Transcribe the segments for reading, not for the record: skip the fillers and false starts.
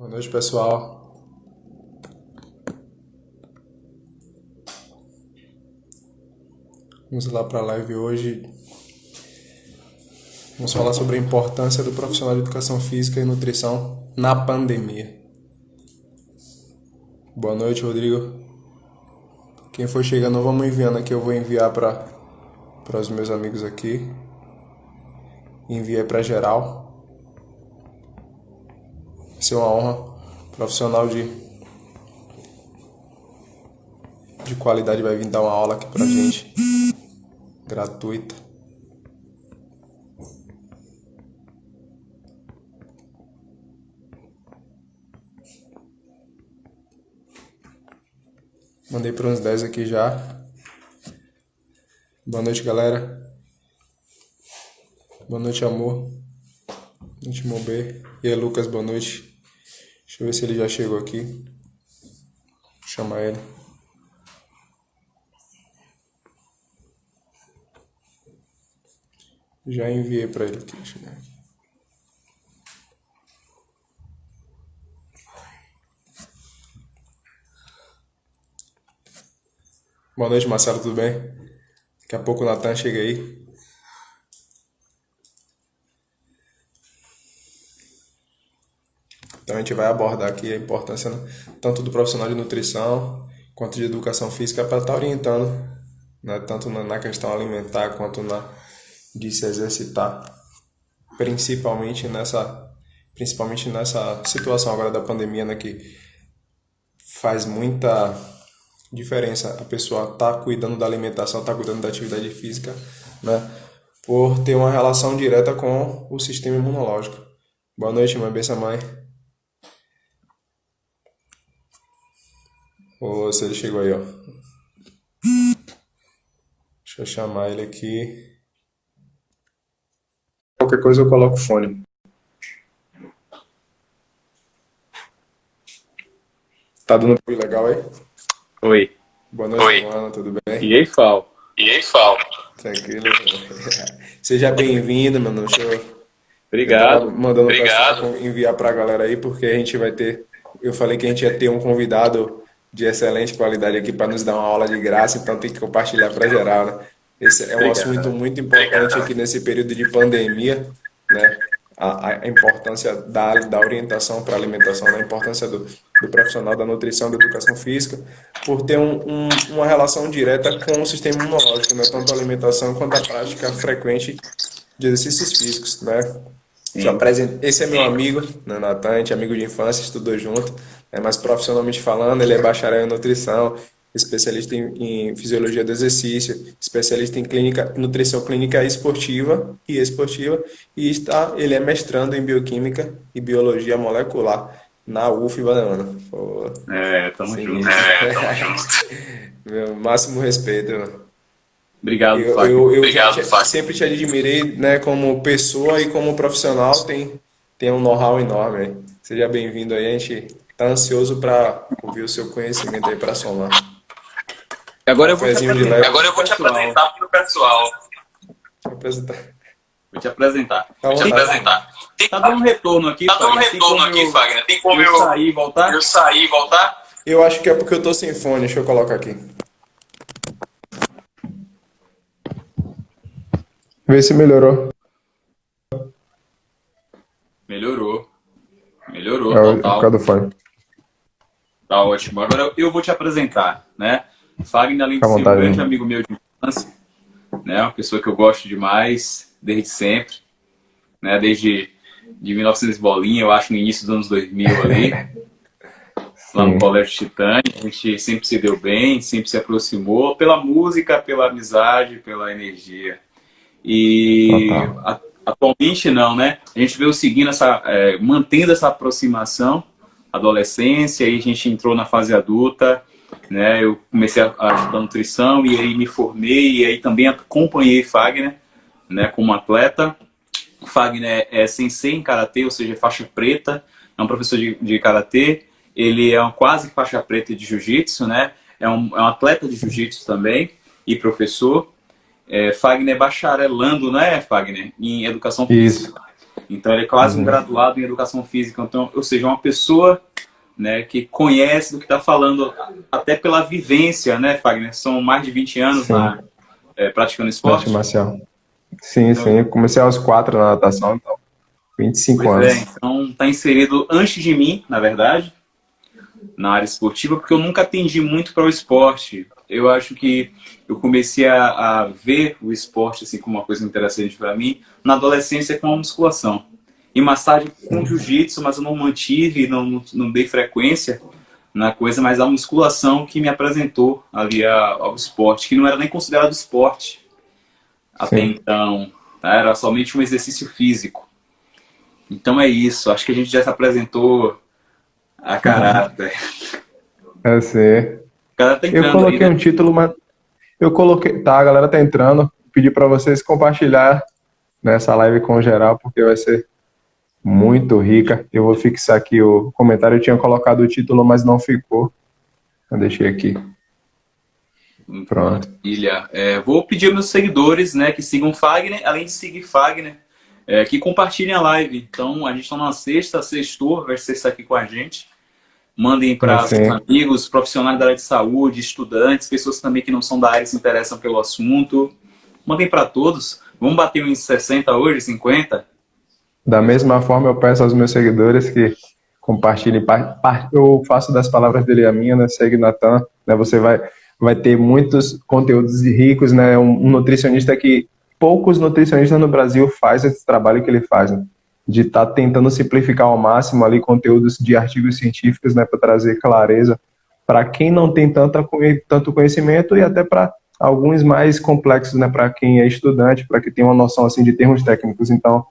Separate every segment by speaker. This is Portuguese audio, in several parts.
Speaker 1: Boa noite, pessoal. Vamos lá para a live hoje. Vamos falar sobre a importância do profissional de educação física e nutrição na pandemia. Boa noite, Rodrigo. Quem for chegando, vamos enviando aqui. Eu vou enviar para os meus amigos aqui. Enviei para geral. Vai ser uma honra. Profissional de qualidade vai vir dar uma aula aqui pra gente. Gratuita. Mandei para uns 10 aqui já. Boa noite, galera. Boa noite, amor. Boa noite, Mobê. E aí, Lucas, boa noite. Deixa eu ver se ele já chegou aqui. Vou chamar ele. Já enviei para ele aqui. Deixa eu ver. Boa noite, Marcelo, tudo bem? Daqui a pouco o Natan chega aí. Então a gente vai abordar aqui a importância tanto do profissional de nutrição quanto de educação física para estar orientando, né, tanto na questão alimentar quanto de se exercitar, principalmente nessa situação agora da pandemia, né, que faz muita diferença a pessoa estar cuidando da alimentação, estar cuidando da atividade física, né, por ter uma relação direta com o sistema imunológico. Boa noite, mãe, benção, mãe. Ou se ele chegou aí, ó. Deixa eu chamar ele aqui. Qualquer coisa eu coloco o fone. Tá dando apoio legal aí?
Speaker 2: Oi.
Speaker 1: Boa noite, mano, tudo bem?
Speaker 2: E aí, Fal?
Speaker 1: Tranquilo. Seja bem-vindo, mano.
Speaker 2: Obrigado.
Speaker 1: Eu tava mandando o pessoal enviar pra galera aí, porque a gente vai ter. Eu falei que a gente ia ter um convidado de excelente qualidade aqui para nos dar uma aula de graça, então tem que compartilhar para geral, né? Esse é um assunto muito importante aqui nesse período de pandemia, né? A importância da orientação para a alimentação, né? A importância do profissional da nutrição, da educação física, por ter uma relação direta com o sistema imunológico, né? Tanto a alimentação quanto a prática frequente de exercícios físicos, né? Esse é meu amigo, né, Natan, a gente é amigo de infância, estudou junto, né, mas profissionalmente falando, ele é bacharel em nutrição, especialista em fisiologia do exercício, especialista em nutrição clínica esportiva, e ele é mestrando em bioquímica e biologia molecular na UFBA, mano. Pô,
Speaker 2: Tamo
Speaker 1: sinistro.
Speaker 2: junto.
Speaker 1: Meu máximo respeito, mano.
Speaker 2: Obrigado,
Speaker 1: Eu,
Speaker 2: Fag.
Speaker 1: eu, eu já sempre te admirei, né, como pessoa e como profissional, tem um know-how enorme aí. Seja bem-vindo aí, a gente tá ansioso para ouvir o seu conhecimento aí para somar.
Speaker 2: Agora eu vou te
Speaker 1: Cafezinho de
Speaker 2: apresentar.
Speaker 1: leve.
Speaker 2: Agora eu vou te apresentar pro pessoal.
Speaker 1: Apresentar.
Speaker 2: Vou te apresentar.
Speaker 1: Tá à vontade.
Speaker 2: Tá dando um retorno aqui, Fagner. Tem como eu sair e voltar?
Speaker 1: Eu acho que é porque eu tô sem fone, deixa eu colocar aqui. Vê se melhorou.
Speaker 2: Melhorou,
Speaker 1: Por
Speaker 2: total.
Speaker 1: causa do fone.
Speaker 2: Tá ótimo. Agora eu vou te apresentar, né? Fagner, além de
Speaker 1: Fica à
Speaker 2: ser um
Speaker 1: vontade,
Speaker 2: grande
Speaker 1: irmão.
Speaker 2: amigo meu de infância, né? Uma pessoa que eu gosto demais, desde sempre, né? Desde de 1900 bolinha, eu acho, no início dos anos 2000 ali, lá no Colégio Titânia. A gente sempre se deu bem, sempre se aproximou pela música, pela amizade, pela energia. E atualmente não, né? A gente veio seguindo mantendo essa aproximação, adolescência, aí a gente entrou na fase adulta, né? Eu comecei a estudar nutrição e aí me formei e aí também acompanhei Fagner, né? Como atleta. O Fagner é sensei em karatê, ou seja, faixa preta, é um professor de karatê. Ele é quase faixa preta de jiu-jitsu, né? É um atleta de jiu-jitsu também e professor. Fagner é bacharelando, né, Fagner? Em educação física.
Speaker 3: Isso.
Speaker 2: Então ele é quase um
Speaker 1: Uhum.
Speaker 2: graduado em educação física. Então, ou seja, uma pessoa, né, que conhece do que está falando, até pela vivência, né, Fagner? São mais de 20 anos
Speaker 1: Sim,
Speaker 2: praticando
Speaker 1: na arte
Speaker 2: esporte.
Speaker 1: marcial. Sim, sim.
Speaker 2: Então,
Speaker 1: Eu comecei aos 4 na natação, então, 25
Speaker 2: pois é,
Speaker 1: anos.
Speaker 2: então está inserido antes de mim, na verdade, na área esportiva, porque eu nunca atendi muito para o esporte. Eu acho que eu comecei a ver o esporte assim como uma coisa interessante para mim na adolescência com a musculação. E mais tarde com o jiu-jitsu, mas eu não mantive, não dei frequência na coisa, mas a musculação que me apresentou ali ao esporte, que não era nem considerado esporte até
Speaker 1: Sim.
Speaker 2: então, tá? Era somente um exercício físico. Então é isso, acho que a gente já se apresentou a caráter.
Speaker 1: É sim.
Speaker 2: O cara tá
Speaker 1: Eu
Speaker 2: entrando aí,
Speaker 1: coloquei
Speaker 2: né?
Speaker 1: um título, mas eu coloquei. Tá, a galera tá entrando. Pedi para vocês compartilhar nessa live com geral, porque vai ser muito rica. Eu vou fixar aqui o comentário. Eu tinha colocado o título, mas não ficou. Eu deixei aqui. Pronto.
Speaker 2: Maravilha. Vou pedir aos meus seguidores, né, que sigam Fagner, além de seguir Fagner, que compartilhem a live. Então, a gente está na sexta, sextou, vai ser aqui com a gente. Mandem
Speaker 1: É
Speaker 2: para seus
Speaker 1: sim.
Speaker 2: amigos, profissionais da área de saúde, estudantes, pessoas também que não são da área e se interessam pelo assunto. Mandem para todos. Vamos bater uns 60 hoje, 50?
Speaker 1: Da mesma forma, eu peço aos meus seguidores que compartilhem. Eu faço das palavras dele a minha, né? Segue Natan, né? Você vai ter muitos conteúdos ricos, né? Um nutricionista que poucos nutricionistas no Brasil fazem esse trabalho que ele faz, né? De estar tentando simplificar ao máximo ali conteúdos de artigos científicos, né? Para trazer clareza para quem não tem tanto conhecimento e até para alguns mais complexos, né? Para quem é estudante, para quem tem uma noção assim de termos técnicos. Então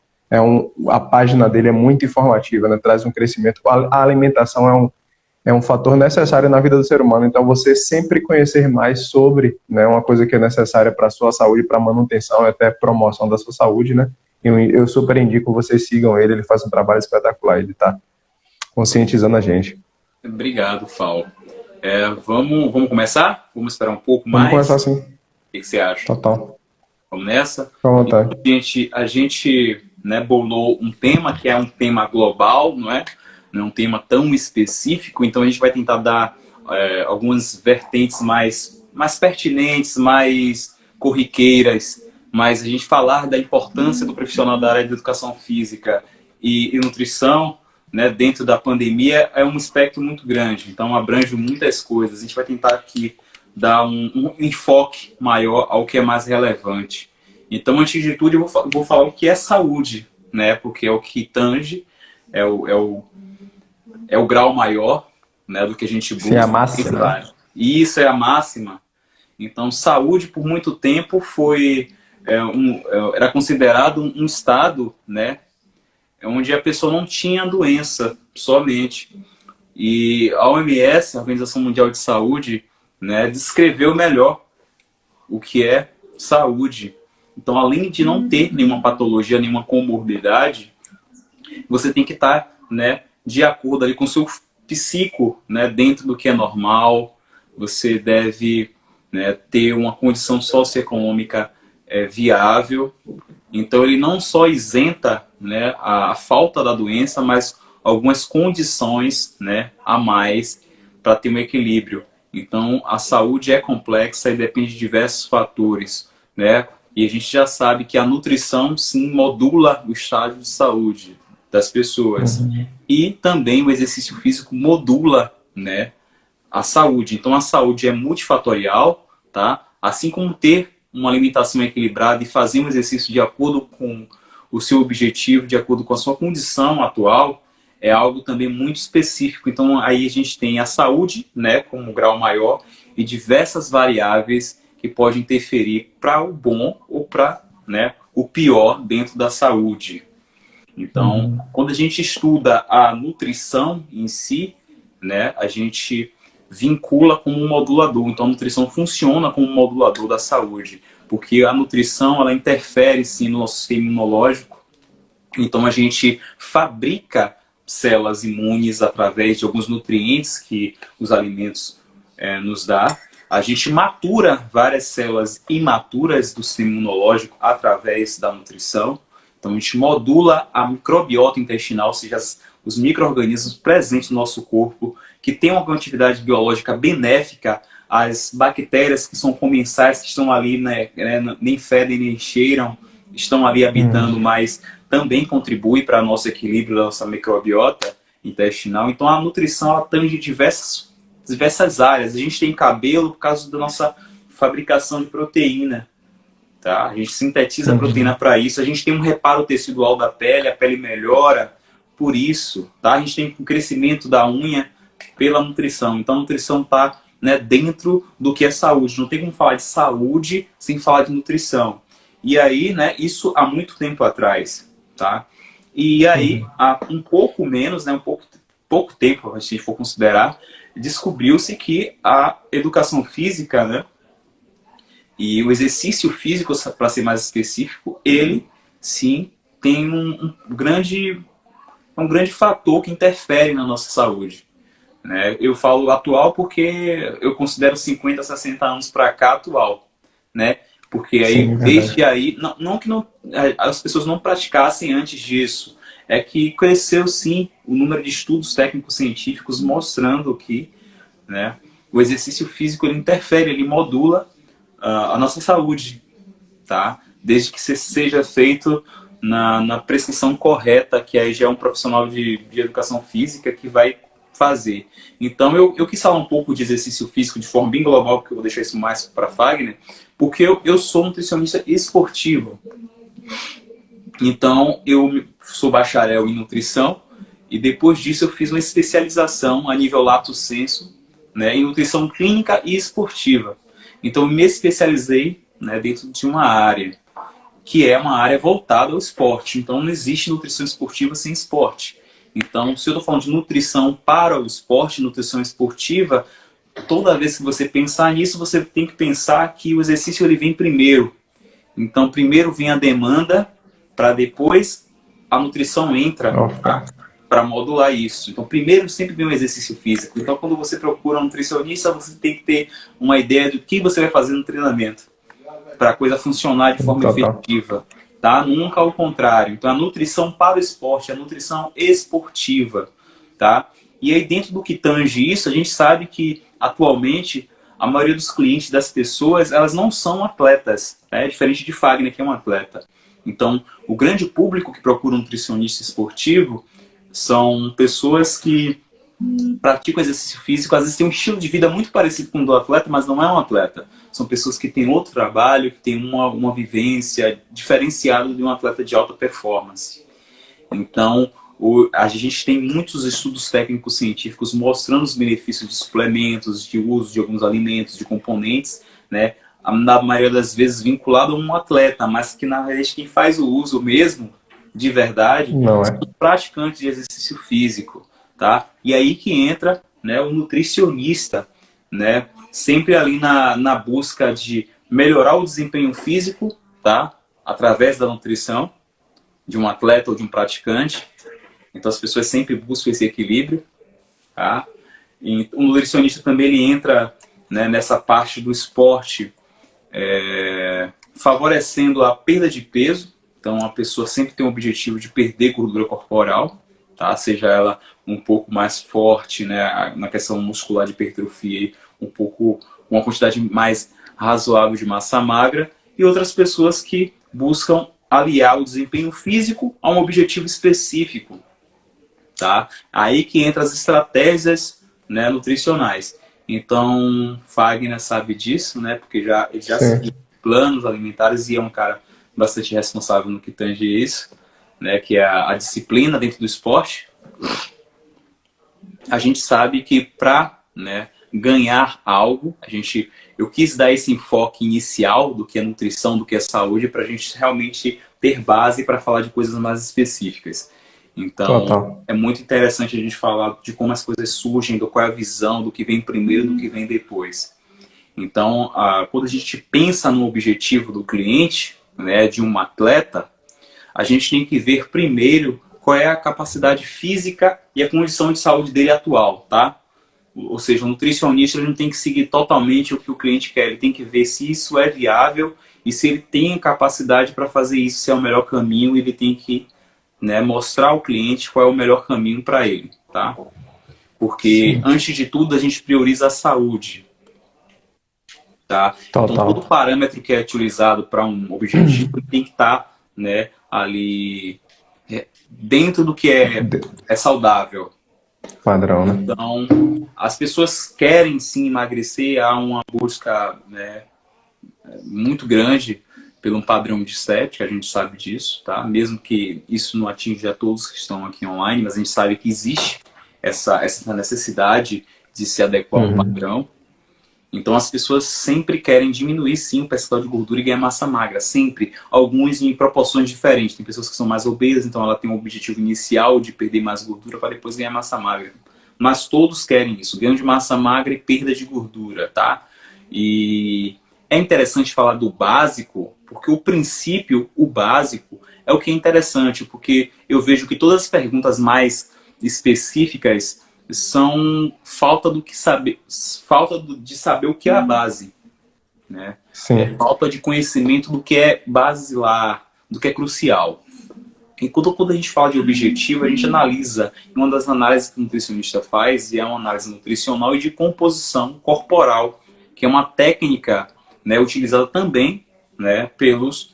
Speaker 1: a página dele é muito informativa, né? Traz um crescimento. A alimentação é um fator necessário na vida do ser humano, então você sempre conhecer mais sobre, né, uma coisa que é necessária para a sua saúde, para a manutenção e até promoção da sua saúde, né? Eu super indico vocês sigam ele faz um trabalho espetacular, ele está conscientizando a gente.
Speaker 2: Obrigado, Fal. Vamos começar? Vamos esperar um pouco
Speaker 1: Vamos começar
Speaker 2: mais? O
Speaker 1: assim,
Speaker 2: que você acha?
Speaker 1: total.
Speaker 2: Vamos nessa?
Speaker 1: Fica à
Speaker 2: Então,
Speaker 1: vontade.
Speaker 2: a gente, né, bolou um tema que é um tema global, não é? Não é um tema tão específico, então a gente vai tentar dar algumas vertentes mais pertinentes, mais corriqueiras, mas a gente falar da importância do profissional da área de educação física e nutrição, né, dentro da pandemia é um espectro muito grande, então abrange muitas coisas. A gente vai tentar aqui dar um enfoque maior ao que é mais relevante. Então, antes de tudo, eu vou falar o que é saúde, né? Porque é o que tange, é o, é o, é o grau maior, né, do que a gente
Speaker 1: Sim, a
Speaker 2: busca.
Speaker 1: máxima, né?
Speaker 2: E isso é a máxima. Então, saúde, por muito tempo, era considerado um estado, né, onde a pessoa não tinha doença somente. E a OMS, a Organização Mundial de Saúde, né, descreveu melhor o que é saúde. Então, além de não ter nenhuma patologia, nenhuma comorbidade, você tem que estar, né, de acordo ali com o seu psico, né, dentro do que é normal. Você deve, né, ter uma condição socioeconômica viável. Então, ele não só isenta, né, a falta da doença, mas algumas condições, né, a mais para ter um equilíbrio. Então, a saúde é complexa e depende de diversos fatores, né? E a gente já sabe que a nutrição, sim, modula o estágio de saúde das pessoas.
Speaker 1: Uhum.
Speaker 2: E também o exercício físico modula, né, a saúde. Então, a saúde é multifatorial, tá? Assim como ter uma alimentação equilibrada e fazer um exercício de acordo com o seu objetivo, de acordo com a sua condição atual, é algo também muito específico. Então, aí a gente tem a saúde, né, como um grau maior, e diversas variáveis que podem interferir para o bom ou para, né, o pior dentro da saúde. Então,
Speaker 1: Uhum.
Speaker 2: quando a gente estuda a nutrição em si, né, a gente vincula como um modulador. Então, a nutrição funciona como um modulador da saúde, porque a nutrição ela interfere sim no nosso sistema imunológico. Então, a gente fabrica células imunes através de alguns nutrientes que os alimentos nos dá. A gente matura várias células imaturas do sistema imunológico através da nutrição. Então a gente modula a microbiota intestinal, ou seja, os micro-organismos presentes no nosso corpo, que têm uma atividade biológica benéfica, as bactérias que são comensais, que estão ali, né, nem fedem nem cheiram, estão ali habitando, mas também contribui para o nosso equilíbrio da nossa microbiota intestinal. Então a nutrição ela tange diversas áreas. A gente tem cabelo por causa da nossa fabricação de proteína. Tá? A gente sintetiza a proteína para isso. A gente tem um reparo tecidual da pele, a pele melhora por isso. Tá? A gente tem o crescimento da unha pela nutrição. Então a nutrição está, né, dentro do que é saúde. Não tem como falar de saúde sem falar de nutrição. E aí, né, isso há muito tempo atrás. Tá? E aí, há um pouco menos, né, pouco tempo, se a gente for considerar, descobriu-se que a educação física, né, e o exercício físico, para ser mais específico, ele sim tem um grande fator que interfere na nossa saúde. Né? Eu falo atual porque eu considero 50, 60 anos para cá atual. Né? Porque aí, sim, desde aí, não que as pessoas não praticassem antes disso, é que cresceu sim o número de estudos técnicos científicos mostrando que, né, o exercício físico ele interfere, ele modula a nossa saúde, tá? Desde que seja feito na prescrição correta, que aí já é um profissional de educação física que vai fazer. Então eu quis falar um pouco de exercício físico de forma bem global, porque eu vou deixar isso mais para Fagner, porque eu sou nutricionista esportivo. Então eu sou bacharel em nutrição e depois disso eu fiz uma especialização a nível lato sensu, né, em nutrição clínica e esportiva. Então, eu me especializei, né, dentro de uma área, que é uma área voltada ao esporte. Então, não existe nutrição esportiva sem esporte. Então, se eu estou falando de nutrição para o esporte, nutrição esportiva, toda vez que você pensar nisso, você tem que pensar que o exercício ele vem primeiro. Então, primeiro vem a demanda, para depois a nutrição entra para modular isso. Então, primeiro sempre vem um exercício físico. Então, quando você procura um nutricionista, você tem que ter uma ideia do que você vai fazer no treinamento para a coisa funcionar de forma efetiva. Tá? Nunca ao contrário. Então, a nutrição para o esporte, a nutrição esportiva. Tá? E aí, dentro do que tange isso, a gente sabe que, atualmente, a maioria dos clientes, das pessoas, elas não são atletas. Né? Diferente de Fagner, que é um atleta. Então, o grande público que procura um nutricionista esportivo são pessoas que praticam exercício físico, às vezes têm um estilo de vida muito parecido com o do atleta, mas não é um atleta. São pessoas que têm outro trabalho, que têm uma vivência diferenciada de um atleta de alta performance. Então, a gente tem muitos estudos técnicos científicos mostrando os benefícios de suplementos, de uso de alguns alimentos, de componentes, né? Na maioria das vezes vinculado a um atleta, mas que na realidade quem faz o uso mesmo, de verdade, são praticantes de exercício físico, tá? E aí que entra, né, o nutricionista, né, sempre ali na busca de melhorar o desempenho físico, tá? Através da nutrição de um atleta ou de um praticante. Então as pessoas sempre buscam esse equilíbrio, tá? E o nutricionista também ele entra, né, nessa parte do esporte, favorecendo a perda de peso. Então, a pessoa sempre tem o objetivo de perder gordura corporal, tá? Seja ela um pouco mais forte, né, na questão muscular de hipertrofia, uma quantidade mais razoável de massa magra, e outras pessoas que buscam aliar o desempenho físico a um objetivo específico. Tá? Aí que entra as estratégias, né, nutricionais. Então, Fagner sabe disso, né, porque ele já seguiu planos alimentares e é um cara bastante responsável no que tange isso, né, que é a disciplina dentro do esporte. A gente sabe que para, né, ganhar algo, eu quis dar esse enfoque inicial do que é nutrição, do que é saúde, para a gente realmente ter base para falar de coisas mais específicas. Então, é muito interessante a gente falar de como as coisas surgem, qual é a visão, do que vem primeiro, do que vem depois. Então, quando a gente pensa no objetivo do cliente, né, de um atleta, a gente tem que ver primeiro qual é a capacidade física e a condição de saúde dele atual, tá? Ou seja, o nutricionista ele não tem que seguir totalmente o que o cliente quer, ele tem que ver se isso é viável E se ele tem capacidade para fazer isso, se é o melhor caminho, ele tem que, né, mostrar ao cliente qual é o melhor caminho para ele, tá? Porque,
Speaker 3: Sim,
Speaker 2: antes de tudo, a gente prioriza a saúde, tá? Então, todo
Speaker 3: total.
Speaker 2: parâmetro que é utilizado para um objetivo tem que estar, né, ali dentro do que é saudável.
Speaker 3: Padrão, né?
Speaker 2: Então, as pessoas querem sim emagrecer, há uma busca, né, muito grande pelo um padrão de estética, a gente sabe disso, tá? Mesmo que isso não atinja todos que estão aqui online, mas a gente sabe que existe essa necessidade de se adequar a um
Speaker 3: Uhum.
Speaker 2: padrão. Então as pessoas sempre querem diminuir sim o percentual de gordura e ganhar massa magra, sempre. Alguns em proporções diferentes. Tem pessoas que são mais obesas, então ela tem um objetivo inicial de perder mais gordura para depois ganhar massa magra. Mas todos querem isso, ganho de massa magra e perda de gordura, tá? E é interessante falar do básico, porque o princípio, o básico, é o que é interessante, porque eu vejo que todas as perguntas mais específicas são falta do que saber, de saber o que é a base, né? É
Speaker 3: Sim,
Speaker 2: falta de conhecimento do que é basilar, do que é crucial. E quando a gente fala de objetivo, a gente analisa, uma das análises que o nutricionista faz, e é uma análise nutricional e de composição corporal, que é uma técnica, né, utilizada também, né, pelos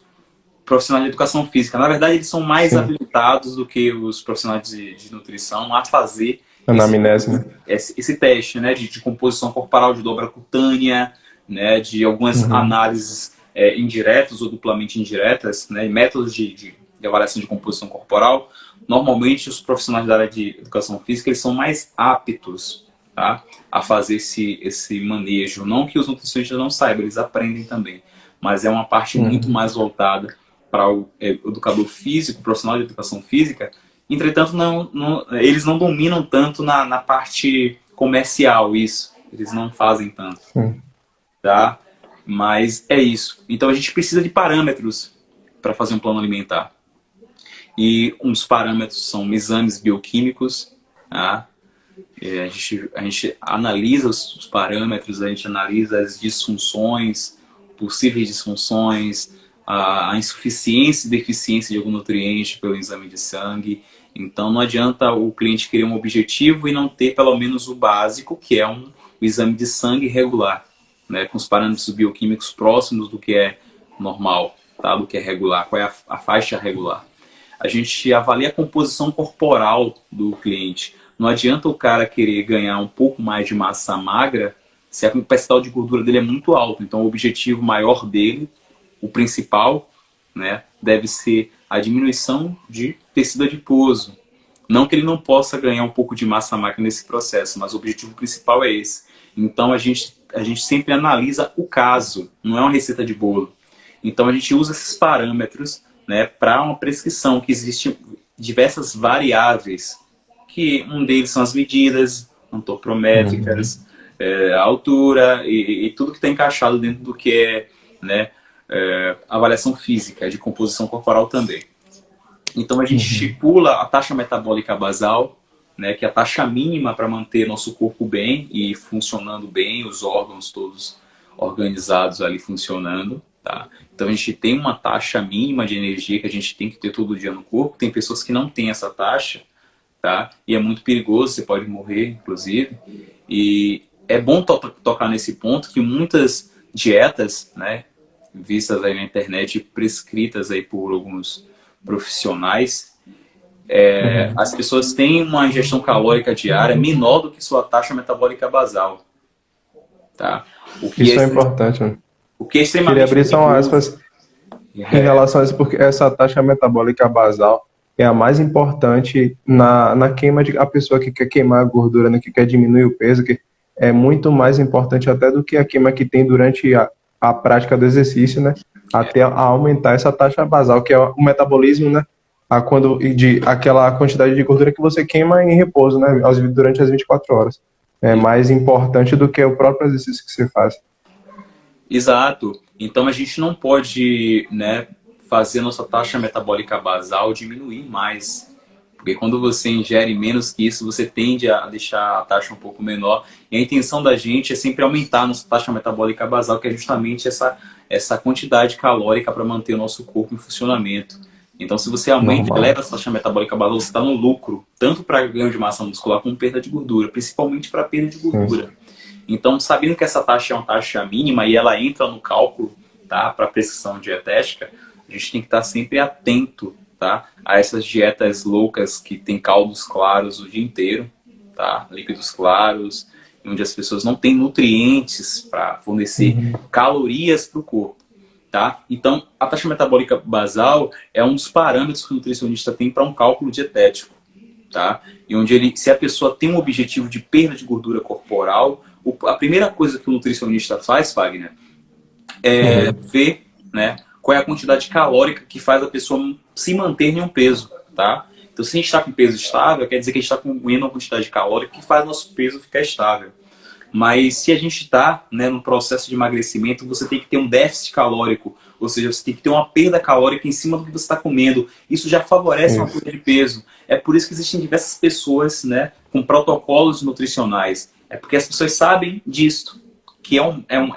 Speaker 2: profissionais de educação física. Na verdade, eles são mais
Speaker 3: sim.
Speaker 2: habilitados do que os profissionais de nutrição a fazer
Speaker 3: Anamnese, né?
Speaker 2: esse teste, né, de composição corporal, de dobra cutânea, né, de algumas
Speaker 3: Uhum.
Speaker 2: análises indiretas ou duplamente indiretas, né, métodos de avaliação de composição corporal. Normalmente, os profissionais da área de educação física eles são mais aptos, tá, a fazer esse manejo. Não que os nutricionistas não saibam, eles aprendem também, mas é uma parte muito
Speaker 3: Uhum.
Speaker 2: mais voltada para o educador físico, profissional de educação física. Entretanto, eles não dominam tanto na parte comercial isso. Eles não fazem tanto,
Speaker 3: Sim.
Speaker 2: tá? Mas é isso. Então a gente precisa de parâmetros para fazer um plano alimentar. E uns parâmetros são exames bioquímicos, tá? A gente analisa os parâmetros, a gente analisa as disfunções, possíveis disfunções, a insuficiência e deficiência de algum nutriente pelo exame de sangue. Então não adianta o cliente querer um objetivo e não ter pelo menos o básico, que é o exame de sangue regular, né, com os parâmetros bioquímicos próximos do que é normal, tá, do que é regular, qual é a faixa regular. A gente avalia a composição corporal do cliente. Não adianta o cara querer ganhar um pouco mais de massa magra se a percentual de gordura dele é muito alto. Então, o objetivo maior dele, o principal, né, deve ser a diminuição de tecido adiposo. Não que ele não possa ganhar um pouco de massa magra nesse processo, mas o objetivo principal é esse. Então, a gente sempre analisa o caso, não é uma receita de bolo. Então, a gente usa esses parâmetros, né, para uma prescrição, que existem diversas variáveis, que um deles são as medidas
Speaker 3: Uhum.
Speaker 2: antropométricas, a altura e tudo que está encaixado dentro do que é, né, avaliação física, de composição corporal também. Então a gente
Speaker 3: Uhum.
Speaker 2: estipula a taxa metabólica basal, né, que é a taxa mínima para manter nosso corpo bem e funcionando bem, os órgãos todos organizados ali funcionando. Tá? Então a gente tem uma taxa mínima de energia que a gente tem que ter todo dia no corpo. Tem pessoas que não têm essa taxa, tá? E é muito perigoso, você pode morrer, inclusive. E é bom tocar nesse ponto que muitas dietas, né, vistas aí na internet, prescritas aí por alguns profissionais,
Speaker 3: Uhum.
Speaker 2: as pessoas têm uma ingestão calórica diária menor do que sua taxa metabólica basal, tá? O que é,
Speaker 3: Isso é importante, né?
Speaker 2: o que é
Speaker 3: Queria
Speaker 2: extremamente
Speaker 3: abrir só um
Speaker 2: perigoso.
Speaker 3: aspas em relação a isso, porque essa taxa metabólica basal é a mais importante na queima de a pessoa que quer queimar a gordura, né, que quer diminuir o peso, que é muito mais importante até do que a queima que tem durante a prática do exercício, né, até a aumentar essa taxa basal, que é o metabolismo, né, de aquela quantidade de gordura que você queima em repouso, né, durante as 24 horas. É mais importante do que o próprio exercício que você faz.
Speaker 2: Exato. Então a gente não pode, né, fazer nossa taxa metabólica basal diminuir mais, Porque quando você ingere menos que isso, você tende a deixar a taxa um pouco menor. E a intenção da gente é sempre aumentar a nossa taxa metabólica basal, que é justamente essa quantidade calórica para manter o nosso corpo em funcionamento. Então, se você aumenta,
Speaker 3: Normal.
Speaker 2: eleva a taxa metabólica basal, você está no lucro, tanto para ganho de massa muscular como perda de gordura, principalmente para perda de
Speaker 3: Sim.
Speaker 2: gordura. Então, sabendo que essa taxa é uma taxa mínima e ela entra no cálculo, tá, para prescrição dietética, a gente tem que estar sempre atento, tá, a essas dietas loucas que tem caldos claros o dia inteiro, tá, líquidos claros, onde as pessoas não têm nutrientes para fornecer calorias para o corpo. Tá? Então, a taxa metabólica basal é um dos parâmetros que o nutricionista tem para um cálculo dietético. Tá? E onde se a pessoa tem um objetivo de perda de gordura corporal, a primeira coisa que o nutricionista faz, Fagner, é ver, né, qual é a quantidade calórica que faz a pessoa se manter em um peso. Tá? Então, se a gente está com peso estável, quer dizer que a gente está comendo uma quantidade calórica que faz nosso peso ficar estável. Mas se a gente está, né, no processo de emagrecimento, você tem que ter um déficit calórico, ou seja, você tem que ter uma perda calórica em cima do que você está comendo. Isso já favorece uma perda de peso. É por isso que existem diversas pessoas, né, com protocolos nutricionais. É porque as pessoas sabem disso, que é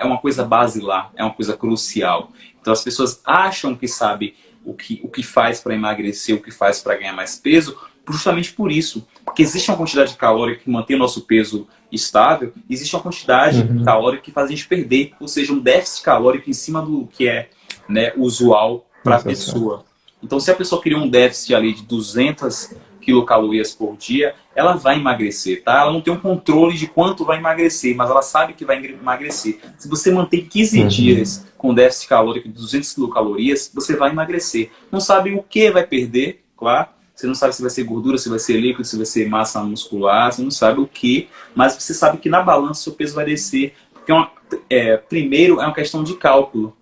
Speaker 2: uma coisa basilar, é uma coisa crucial. Então as pessoas acham que sabem o que faz para emagrecer, o que faz para ganhar mais peso, justamente por isso. Porque existe uma quantidade calórica que mantém o nosso peso estável, existe uma quantidade calórica que faz a gente perder, ou seja, um déficit calórico em cima do que é, né, usual para a pessoa. Então, se a pessoa cria um déficit ali de 200 quilocalorias por dia, ela vai emagrecer, tá? Ela não tem um controle de quanto vai emagrecer, mas ela sabe que vai emagrecer. Se você mantém 15 dias com déficit calórico de 200 quilocalorias, você vai emagrecer. Não sabe o que vai perder, claro. Você não sabe se vai ser gordura, se vai ser líquido, se vai ser massa muscular, você não sabe o que, mas você sabe que na balança seu peso vai descer. Porque primeiro é uma questão de cálculo.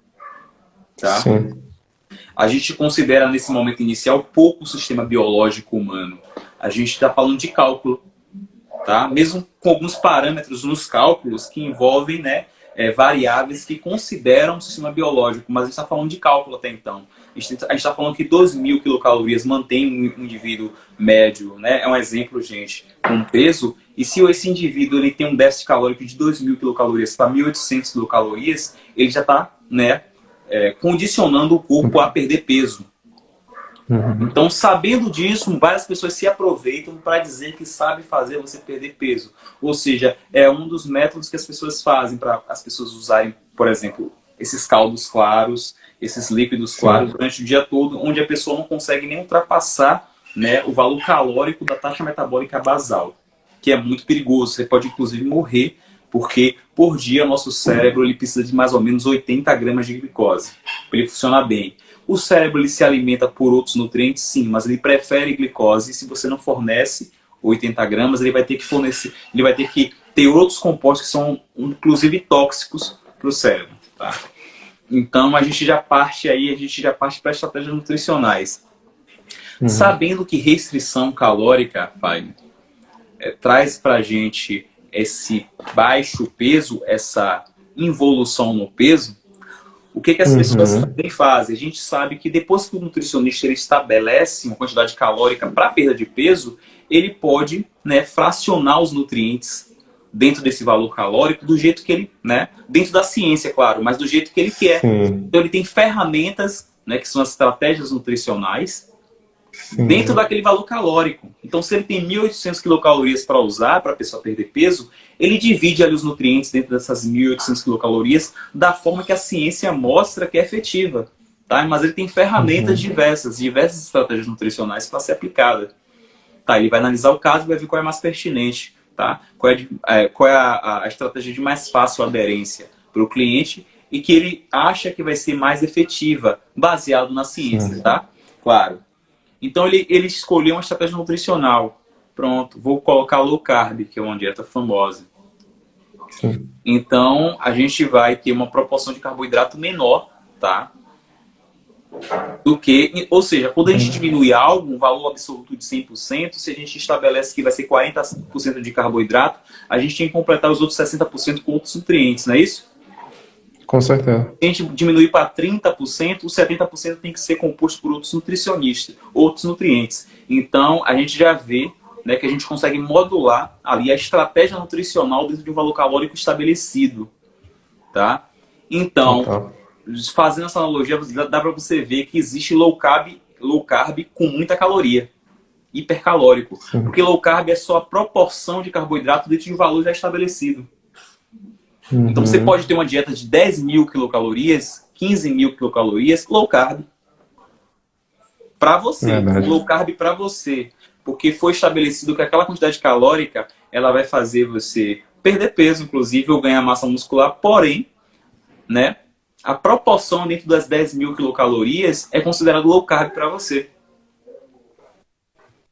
Speaker 2: Tá?
Speaker 3: Sim.
Speaker 2: A gente considera nesse momento inicial pouco o sistema biológico humano. A gente está falando de cálculo. Tá? Mesmo com alguns parâmetros nos cálculos que envolvem, né, variáveis que consideram o sistema biológico, mas a gente está falando de cálculo até então. A gente está falando que 2.000 quilocalorias mantém um indivíduo médio, né? É um exemplo, gente, com peso. E se esse indivíduo ele tem um déficit calórico de 2.000 quilocalorias para 1.800 quilocalorias, ele já está, né, condicionando o corpo a perder peso. Então, sabendo disso, várias pessoas se aproveitam para dizer que sabe fazer você perder peso. Ou seja, é um dos métodos que as pessoas fazem para as pessoas usarem, por exemplo, esses caldos claros, esses líquidos claros durante o dia todo, onde a pessoa não consegue nem ultrapassar, né, o valor calórico da taxa metabólica basal, que é muito perigoso. Você pode, inclusive, morrer, porque por dia o nosso cérebro ele precisa de mais ou menos 80 gramas de glicose para ele funcionar bem. O cérebro ele se alimenta por outros nutrientes, sim, mas ele prefere glicose. E se você não fornece 80 gramas, ele vai ter que fornecer, ele vai ter que ter outros compostos que são, inclusive, tóxicos para o cérebro. Tá? Então a gente já parte para estratégias nutricionais. Sabendo que restrição calórica, Fagner, traz para a gente esse baixo peso, essa involução no peso, o que as pessoas também fazem? A gente sabe que depois que o nutricionista ele estabelece uma quantidade calórica para perda de peso, ele pode, né, fracionar os nutrientes dentro desse valor calórico do jeito que ele, né, dentro da ciência, claro, mas do jeito que ele quer. Então ele tem ferramentas, né, que são as estratégias nutricionais, dentro daquele valor calórico. Então, se ele tem 1.800 quilocalorias para usar para a pessoa perder peso, ele divide ali os nutrientes dentro dessas 1.800 quilocalorias da forma que a ciência mostra que é efetiva. Tá? Mas ele tem ferramentas diversas estratégias nutricionais para ser aplicada. Tá? Ele vai analisar o caso e vai ver qual é mais pertinente. Tá? Qual é a estratégia de mais fácil aderência para o cliente e que ele acha que vai ser mais efetiva, baseado na ciência. Tá? Claro. Então ele escolheu uma estratégia nutricional. Pronto, vou colocar low carb, que é uma dieta famosa. Então a gente vai ter uma proporção de carboidrato menor, tá? Do que, ou seja, quando a gente diminui algo, um valor absoluto de 100%, se a gente estabelece que vai ser 40% de carboidrato, a gente tem que completar os outros 60% com outros nutrientes, não é isso?
Speaker 3: Com certeza.
Speaker 2: Se a gente diminuir para 30%, os 70% tem que ser composto por outros nutricionistas, outros nutrientes. Então, a gente já vê, né, que a gente consegue modular ali a estratégia nutricional dentro de um valor calórico estabelecido, tá? Então,
Speaker 3: Total.
Speaker 2: fazendo essa analogia, dá para você ver que existe low carb com muita caloria, hipercalórico.
Speaker 3: Sim.
Speaker 2: Porque low carb é só a proporção de carboidrato dentro de um valor já estabelecido. Então você pode ter uma dieta de 10.000 quilocalorias, 15.000 quilocalorias, low carb. Para você,
Speaker 3: Verdade.
Speaker 2: low carb para você. Porque foi estabelecido que aquela quantidade calórica, ela vai fazer você perder peso, inclusive, ou ganhar massa muscular. Porém, né, a proporção dentro das 10.000 quilocalorias é considerado low carb para você.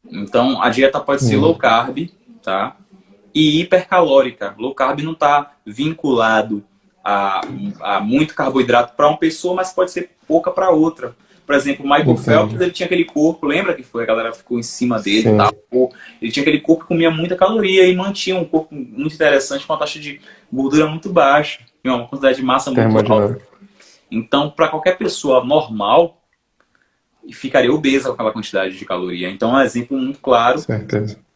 Speaker 2: Então, a dieta pode ser low carb, tá? E hipercalórica. Low carb não está vinculado a muito carboidrato para uma pessoa, mas pode ser pouca para outra. Por exemplo, o Michael Phelps, ele tinha aquele corpo, lembra que foi? A galera ficou em cima dele, tá? Ele tinha aquele corpo que comia muita caloria e mantinha um corpo muito interessante com uma taxa de gordura muito baixa, uma quantidade de massa muito alta. Então, para qualquer pessoa normal, ficaria obesa com aquela quantidade de caloria. Então, é um exemplo muito claro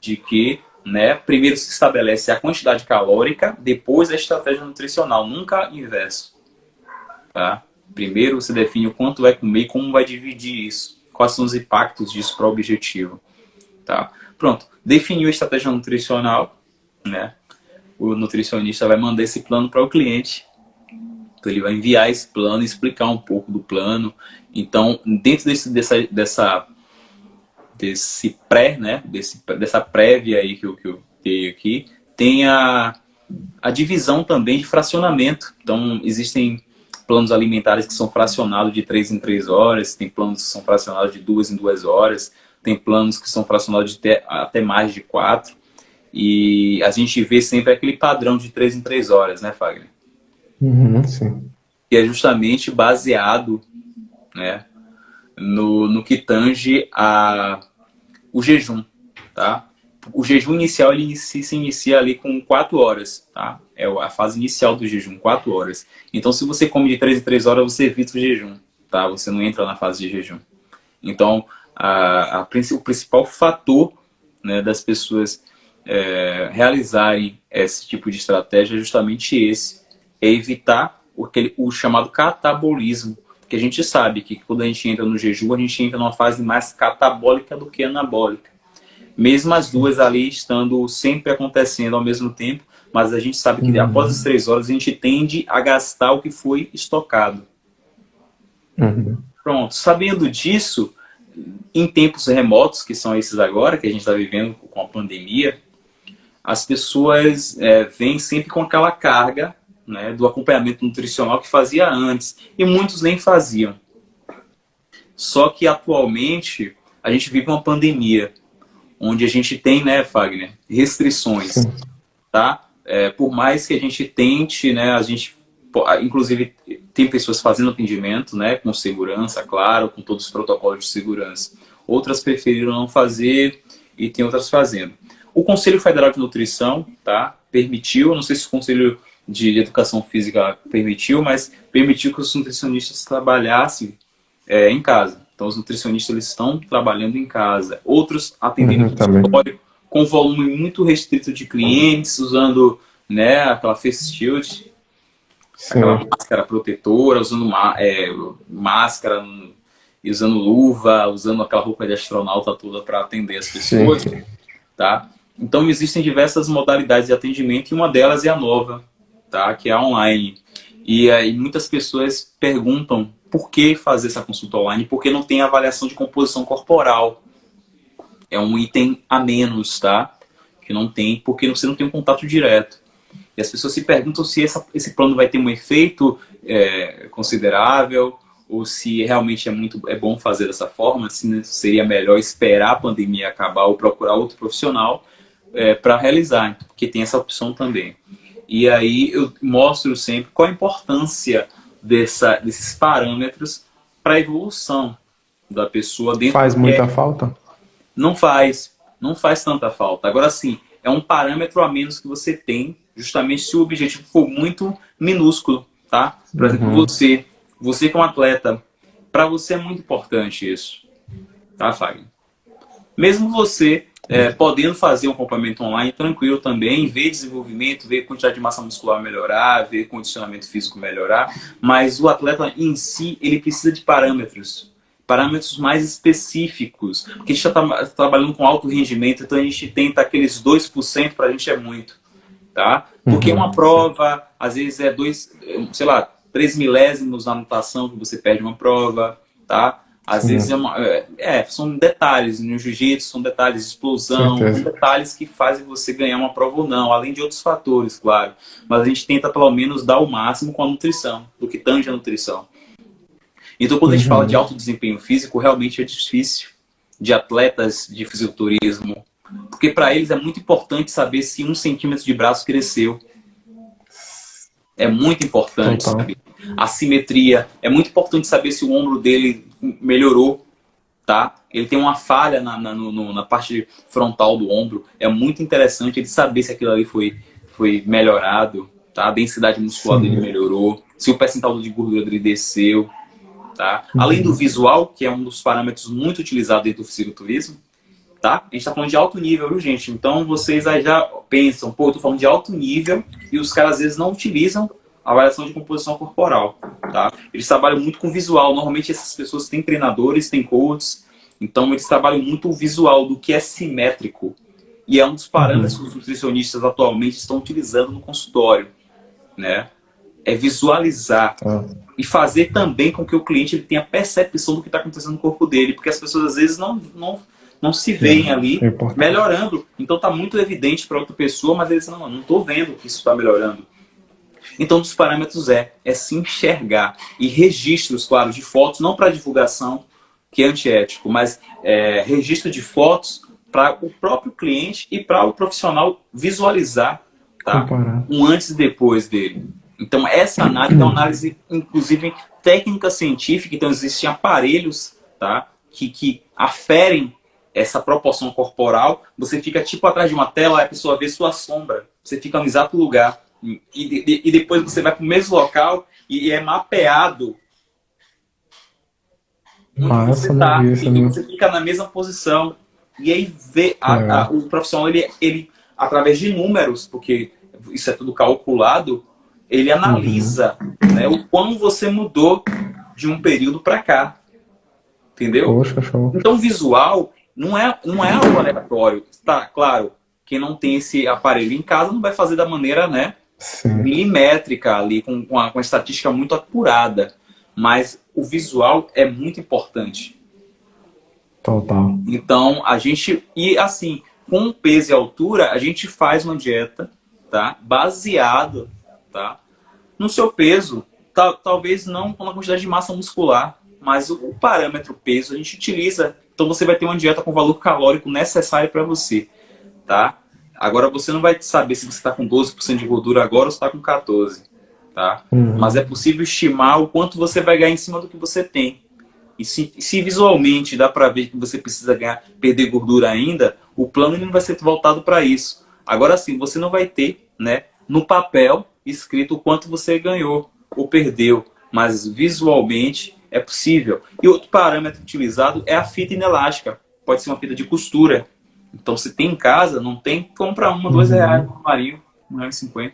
Speaker 2: de que, né, primeiro se estabelece a quantidade calórica, depois a estratégia nutricional, nunca inverso. Tá? Primeiro você define o quanto vai comer e como vai dividir isso, quais são os impactos disso para o objetivo. Tá? Pronto, definiu a estratégia nutricional, né? O nutricionista vai mandar esse plano para o cliente. Então ele vai enviar esse plano, explicar um pouco do plano. Então, dentro desse pré, né, dessa prévia aí que eu dei aqui, tem a divisão também de fracionamento. Então, existem planos alimentares que são fracionados de 3 em 3 horas, tem planos que são fracionados de 2 em 2 horas, tem planos que são fracionados de até mais de 4. E a gente vê sempre aquele padrão de 3 em 3 horas, né, Fagner?
Speaker 3: Sim.
Speaker 2: Que é justamente baseado, né, no que tange o jejum, tá? O jejum inicial ele se inicia ali com 4 horas, tá? É a fase inicial do jejum, 4 horas. Então, se você come de 3 em 3 horas, você evita o jejum, tá? Você não entra na fase de jejum. Então, o principal fator, né, das pessoas realizarem esse tipo de estratégia é justamente esse, é evitar o chamado catabolismo. Porque a gente sabe que quando a gente entra no jejum, a gente entra numa fase mais catabólica do que anabólica. Mesmo as duas ali estando sempre acontecendo ao mesmo tempo, mas a gente sabe que após as 3 horas a gente tende a gastar o que foi estocado. Pronto, sabendo disso, em tempos remotos, que são esses agora, que a gente está vivendo com a pandemia, as pessoas vêm sempre com aquela carga, né, do acompanhamento nutricional que fazia antes, e muitos nem faziam. Só que atualmente a gente vive uma pandemia, onde a gente tem, né, Fagner, restrições, tá? Por mais que a gente tente, né, inclusive tem pessoas fazendo atendimento, né, com segurança, claro, com todos os protocolos de segurança. Outras preferiram não fazer e tem outras fazendo. O Conselho Federal de Nutrição, tá, permitiu, não sei se o Conselho de Educação Física permitiu, mas permitiu que os nutricionistas trabalhassem em casa. Então, os nutricionistas eles estão trabalhando em casa. Outros atendendo consultório com volume muito restrito de clientes, usando, né, aquela face shield, aquela máscara protetora, usando máscara, e usando luva, usando aquela roupa de astronauta toda para atender as pessoas. Tá? Então, existem diversas modalidades de atendimento e uma delas é a nova, tá? Que é a online. E aí muitas pessoas perguntam por que fazer essa consulta online, porque não tem avaliação de composição corporal. É um item a menos, tá? Que não tem, porque você não tem um contato direto. E as pessoas se perguntam se esse plano vai ter um efeito considerável, ou se realmente é bom fazer dessa forma, se seria melhor esperar a pandemia acabar ou procurar outro profissional para realizar, porque tem essa opção também. E aí eu mostro sempre qual a importância desses parâmetros para a evolução da pessoa dentro.
Speaker 3: Faz muita falta?
Speaker 2: Não faz tanta falta. Agora sim, é um parâmetro a menos que você tem, justamente se o objetivo for muito minúsculo. tá? Por exemplo, você que é um atleta, para você é muito importante isso, tá, Fagner? Mesmo você podendo fazer um acompanhamento online tranquilo também, ver desenvolvimento, ver quantidade de massa muscular melhorar, ver condicionamento físico melhorar, mas o atleta em si, ele precisa de parâmetros mais específicos, porque a gente está trabalhando com alto rendimento, então a gente tenta aqueles 2%, para a gente é muito, tá? Porque uma prova, às vezes é 3 milésimos na natação que você perde uma prova, tá? Às vezes são detalhes no jiu-jitsu, são detalhes de explosão, são detalhes que fazem você ganhar uma prova ou não, além de outros fatores, claro. Mas a gente tenta pelo menos dar o máximo com a nutrição, do que tange a nutrição. Então, quando a gente fala de alto desempenho físico, realmente é difícil de atletas de fisiculturismo, porque para eles é muito importante saber se 1 centímetro de braço cresceu. É muito importante saber. A simetria. É muito importante saber se o ombro dele melhorou, tá? Ele tem uma falha na parte frontal do ombro. É muito interessante ele saber se aquilo ali foi melhorado, tá? A densidade muscular dele melhorou, se o percentual de gordura dele desceu, tá? Além do visual, que é um dos parâmetros muito utilizados dentro do fisiculturismo, tá? A gente está falando de alto nível, viu, gente? Então vocês aí já pensam, pô, eu tô falando de alto nível e os caras às vezes não utilizam a avaliação de composição corporal, tá? Eles trabalham muito com visual. Normalmente essas pessoas têm treinadores, têm coaches, então eles trabalham muito o visual do que é simétrico. E é um dos parâmetros que os nutricionistas atualmente estão utilizando no consultório, né? É visualizar e fazer também com que o cliente ele tenha percepção do que está acontecendo no corpo dele, porque as pessoas às vezes não se veem ali melhorando. Então está muito evidente para outra pessoa, mas eles não estou vendo que isso está melhorando. Então, um dos parâmetros é se enxergar. E registros, claro, de fotos, não para divulgação, que é antiético, mas registro de fotos para o próprio cliente e para o profissional visualizar, tá? Um antes e depois dele. Então, essa análise é uma análise, inclusive, técnica científica. Então, existem aparelhos, tá? que aferem essa proporção corporal. Você fica tipo atrás de uma tela, a pessoa vê sua sombra. Você fica no exato lugar. E depois você vai para o mesmo local e é mapeado onde você está. E você fica na mesma posição. E aí vê o profissional, ele, através de números, porque isso é tudo calculado, ele analisa, né, o quão você mudou de um período para cá. Entendeu?
Speaker 3: Poxa, show.
Speaker 2: Então, visual não é algo aleatório. Tá, claro, quem não tem esse aparelho em casa não vai fazer da maneira, né, milimétrica ali, com a estatística muito apurada. Mas o visual é muito importante.
Speaker 3: Total.
Speaker 2: Então, a gente... E assim, com peso e altura, a gente faz uma dieta, tá, baseada, tá, no seu peso. Talvez não com a quantidade de massa muscular, mas o parâmetro peso a gente utiliza. Então, você vai ter uma dieta com o valor calórico necessário para você, tá? Agora, você não vai saber se você está com 12% de gordura agora ou se está com 14%, tá? Mas é possível estimar o quanto você vai ganhar em cima do que você tem. E se visualmente dá para ver que você precisa perder gordura ainda, o plano não vai ser voltado para isso. Agora sim, você não vai ter, né, no papel escrito o quanto você ganhou ou perdeu, mas visualmente é possível. E outro parâmetro utilizado é a fita inelástica. Pode ser uma fita de costura. Então, se tem em casa, não tem, compra uma, R$2 no armário, R$1,50.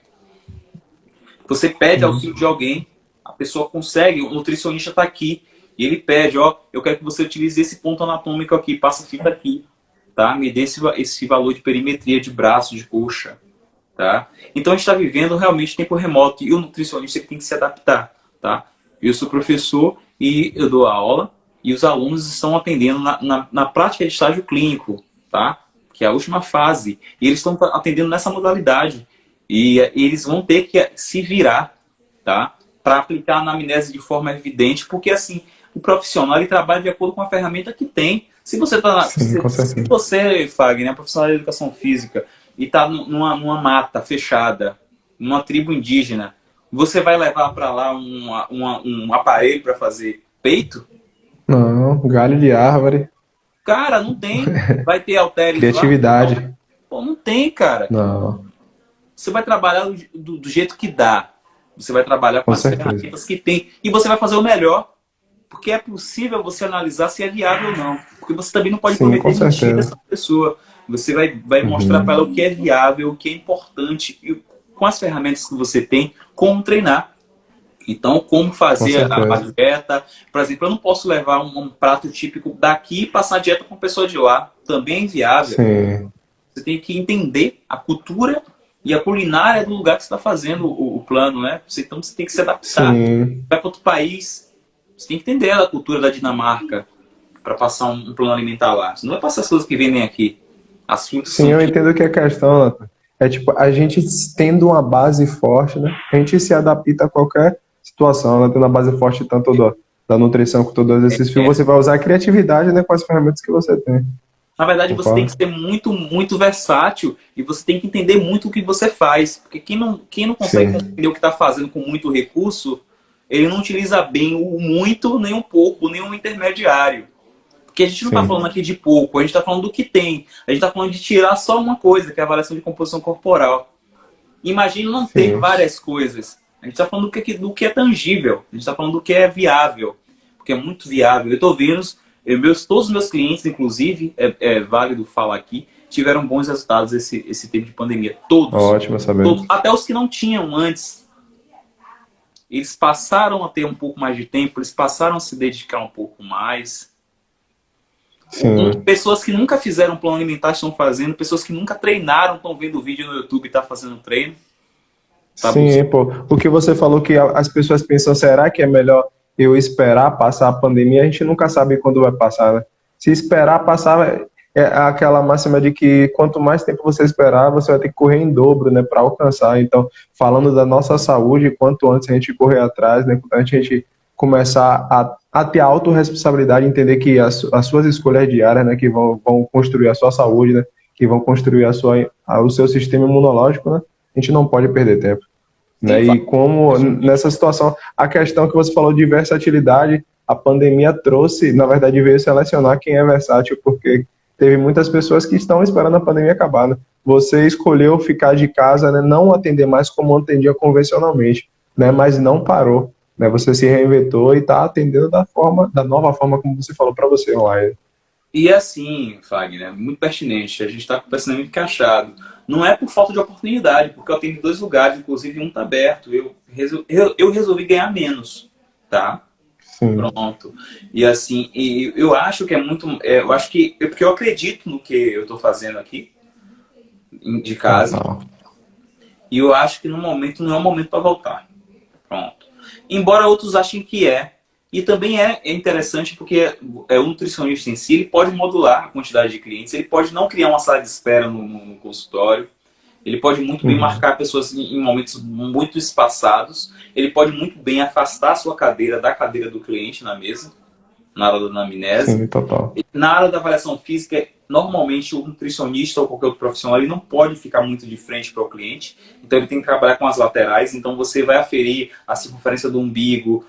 Speaker 2: Você pede auxílio de alguém, a pessoa consegue, o nutricionista está aqui, e ele pede, ó, eu quero que você utilize esse ponto anatômico aqui, passa a fita aqui, tá? Me dê esse valor de perimetria de braço, de coxa, tá? Então, a gente está vivendo realmente tempo remoto, e o nutricionista tem que se adaptar, tá? Eu sou professor e eu dou aula, e os alunos estão atendendo na prática de estágio clínico, tá? Que é a última fase, e eles estão atendendo nessa modalidade, e eles vão ter que se virar, tá? Para aplicar a anamnese de forma evidente, porque assim, o profissional ele trabalha de acordo com a ferramenta que tem. Se você se você, Fagner, é profissional de educação física e está numa mata fechada, numa tribo indígena, você vai levar para lá um aparelho para fazer peito?
Speaker 3: Não, galho de árvore.
Speaker 2: Cara, não tem. Vai ter halteres
Speaker 3: criatividade.
Speaker 2: lá? Pô, não tem, cara.
Speaker 3: Não.
Speaker 2: Você vai trabalhar do jeito que dá. Você vai trabalhar com
Speaker 3: Com
Speaker 2: as
Speaker 3: certeza.
Speaker 2: ferramentas que tem e você vai fazer o melhor, porque é possível você analisar se é viável ou não. Porque você também não pode
Speaker 3: Sim, com
Speaker 2: prometer mentira a
Speaker 3: certeza.
Speaker 2: essa pessoa. Você vai mostrar para ela o que é viável, o que é importante e com as ferramentas que você tem, como treinar. Então, como
Speaker 3: Com
Speaker 2: fazer a
Speaker 3: certeza.
Speaker 2: dieta. Por exemplo, eu não posso levar um prato típico daqui e passar a dieta com a pessoa de lá. Também é inviável.
Speaker 3: Sim,
Speaker 2: Você tem que entender a cultura e a culinária do lugar que você está fazendo o plano, né? Então você tem que se adaptar.
Speaker 3: sim.
Speaker 2: Vai para outro país, você tem que entender a cultura da Dinamarca para passar um plano alimentar lá. Você não vai passar as coisas que vendem aqui. As frutas
Speaker 3: Sim,
Speaker 2: são
Speaker 3: eu
Speaker 2: que
Speaker 3: entendo que a questão, Nathan, é tipo, a gente tendo uma base forte, né? A gente se adapta a qualquer situação, né? Tendo uma base forte tanto da nutrição quanto do exercício,
Speaker 2: é,
Speaker 3: você vai usar a criatividade, né, com as ferramentas que você tem.
Speaker 2: na verdade, você tem que
Speaker 3: Concorda?
Speaker 2: ser muito, muito versátil e você tem que entender muito o que você faz. Porque quem não consegue
Speaker 3: Sim,
Speaker 2: entender o que está fazendo com muito recurso, ele não utiliza bem o muito, nem o pouco, nem o intermediário. Porque a gente não está falando
Speaker 3: sim,
Speaker 2: aqui de pouco, a gente está falando do que tem. A gente está falando de tirar só uma coisa, que é a avaliação de composição corporal. Imagina não ter
Speaker 3: sim.
Speaker 2: várias coisas. A gente está falando do que é tangível. A gente está falando do que é viável. Porque é muito viável. Eu estou vendo, todos os meus clientes, inclusive, é válido falar aqui, tiveram bons resultados esse tempo de pandemia. Todos.
Speaker 3: Ótimo saber.
Speaker 2: Todos. Até os que não tinham antes. Eles passaram a ter um pouco mais de tempo, eles passaram a se dedicar um pouco mais.
Speaker 3: Sim.
Speaker 2: Pessoas que nunca fizeram plano alimentar estão fazendo, pessoas que nunca treinaram estão vendo vídeo no YouTube e estão fazendo treino. Tá
Speaker 3: Sim, pô. O que você falou que as pessoas pensam, será que é melhor eu esperar passar a pandemia? A gente nunca sabe quando vai passar, né? Se esperar passar, é aquela máxima de que quanto mais tempo você esperar, você vai ter que correr em dobro, né, para alcançar. Então, falando da nossa saúde, quanto antes a gente correr atrás, né, quanto antes a gente começar a ter a autorresponsabilidade, entender que as suas escolhas diárias, né, que vão construir a sua saúde, né, que vão construir o seu sistema imunológico, né, a gente não pode perder tempo,
Speaker 2: Sim,
Speaker 3: né? E como nessa situação, a questão que você falou de versatilidade, a pandemia trouxe, na verdade, veio selecionar quem é versátil, porque teve muitas pessoas que estão esperando a pandemia acabar, né? Você escolheu ficar de casa, né? Não atender mais como atendia convencionalmente, né? Mas não parou, né? Você se reinventou e está atendendo da nova forma como você falou para você online.
Speaker 2: e assim, Fagner, muito pertinente. A gente está com o pensamento encaixado. Não é por falta de oportunidade, porque eu tenho 2 lugares, inclusive um está aberto. Eu resolvi ganhar menos, tá?
Speaker 3: Sim,
Speaker 2: Pronto. E assim, eu acho que é muito. Eu acho que. Porque eu acredito no que eu estou fazendo aqui, de casa,
Speaker 3: total.
Speaker 2: e eu acho que no momento não é o momento para voltar. Pronto. Embora outros achem que é. E também é interessante porque o nutricionista em si ele pode modular a quantidade de clientes, ele pode não criar uma sala de espera no consultório, ele pode muito bem
Speaker 3: Uhum.
Speaker 2: marcar pessoas em momentos muito espaçados, ele pode muito bem afastar a sua cadeira da cadeira do cliente na mesa, na hora da anamnese.
Speaker 3: Sim, total.
Speaker 2: Na área da avaliação física, normalmente o nutricionista ou qualquer outro profissional ele não pode ficar muito de frente para o cliente, então ele tem que trabalhar com as laterais, então você vai aferir a circunferência do umbigo,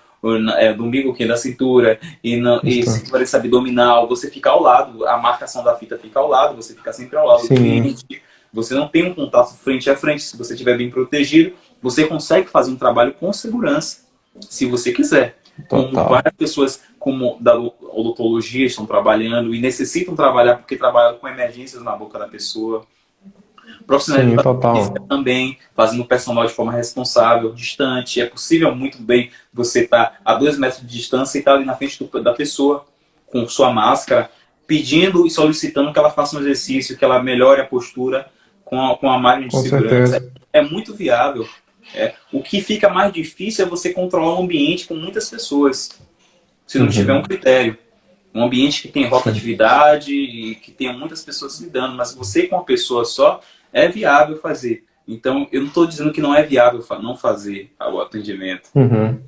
Speaker 2: do umbigo que é da cintura e
Speaker 3: Isso.
Speaker 2: circunferência abdominal, você fica ao lado, a marcação da fita fica ao lado, você fica sempre ao lado do
Speaker 3: Sim,
Speaker 2: cliente, você não tem um contato frente a frente, se você estiver bem protegido, você consegue fazer um trabalho com segurança, se você quiser. Como
Speaker 3: total.
Speaker 2: várias pessoas como da odontologia estão trabalhando e necessitam trabalhar porque trabalham com emergências na boca da pessoa. Profissionais de
Speaker 3: Sim,
Speaker 2: educação física
Speaker 3: total.
Speaker 2: também, fazendo o personal de forma responsável, distante. É possível muito bem você estar a 2 metros de distância e estar ali na frente da pessoa, com sua máscara, pedindo e solicitando que ela faça um exercício, que ela melhore a postura com a margem de
Speaker 3: Com
Speaker 2: segurança.
Speaker 3: certeza.
Speaker 2: É muito viável. O que fica mais difícil é você controlar um ambiente com muitas pessoas, se não tiver um
Speaker 3: Uhum.
Speaker 2: critério. Um ambiente que tem
Speaker 3: Sim.
Speaker 2: rotatividade e que tenha muitas pessoas lidando, mas você com uma pessoa só é viável fazer. Então, eu não estou dizendo que não é viável não fazer o atendimento,
Speaker 3: Uhum.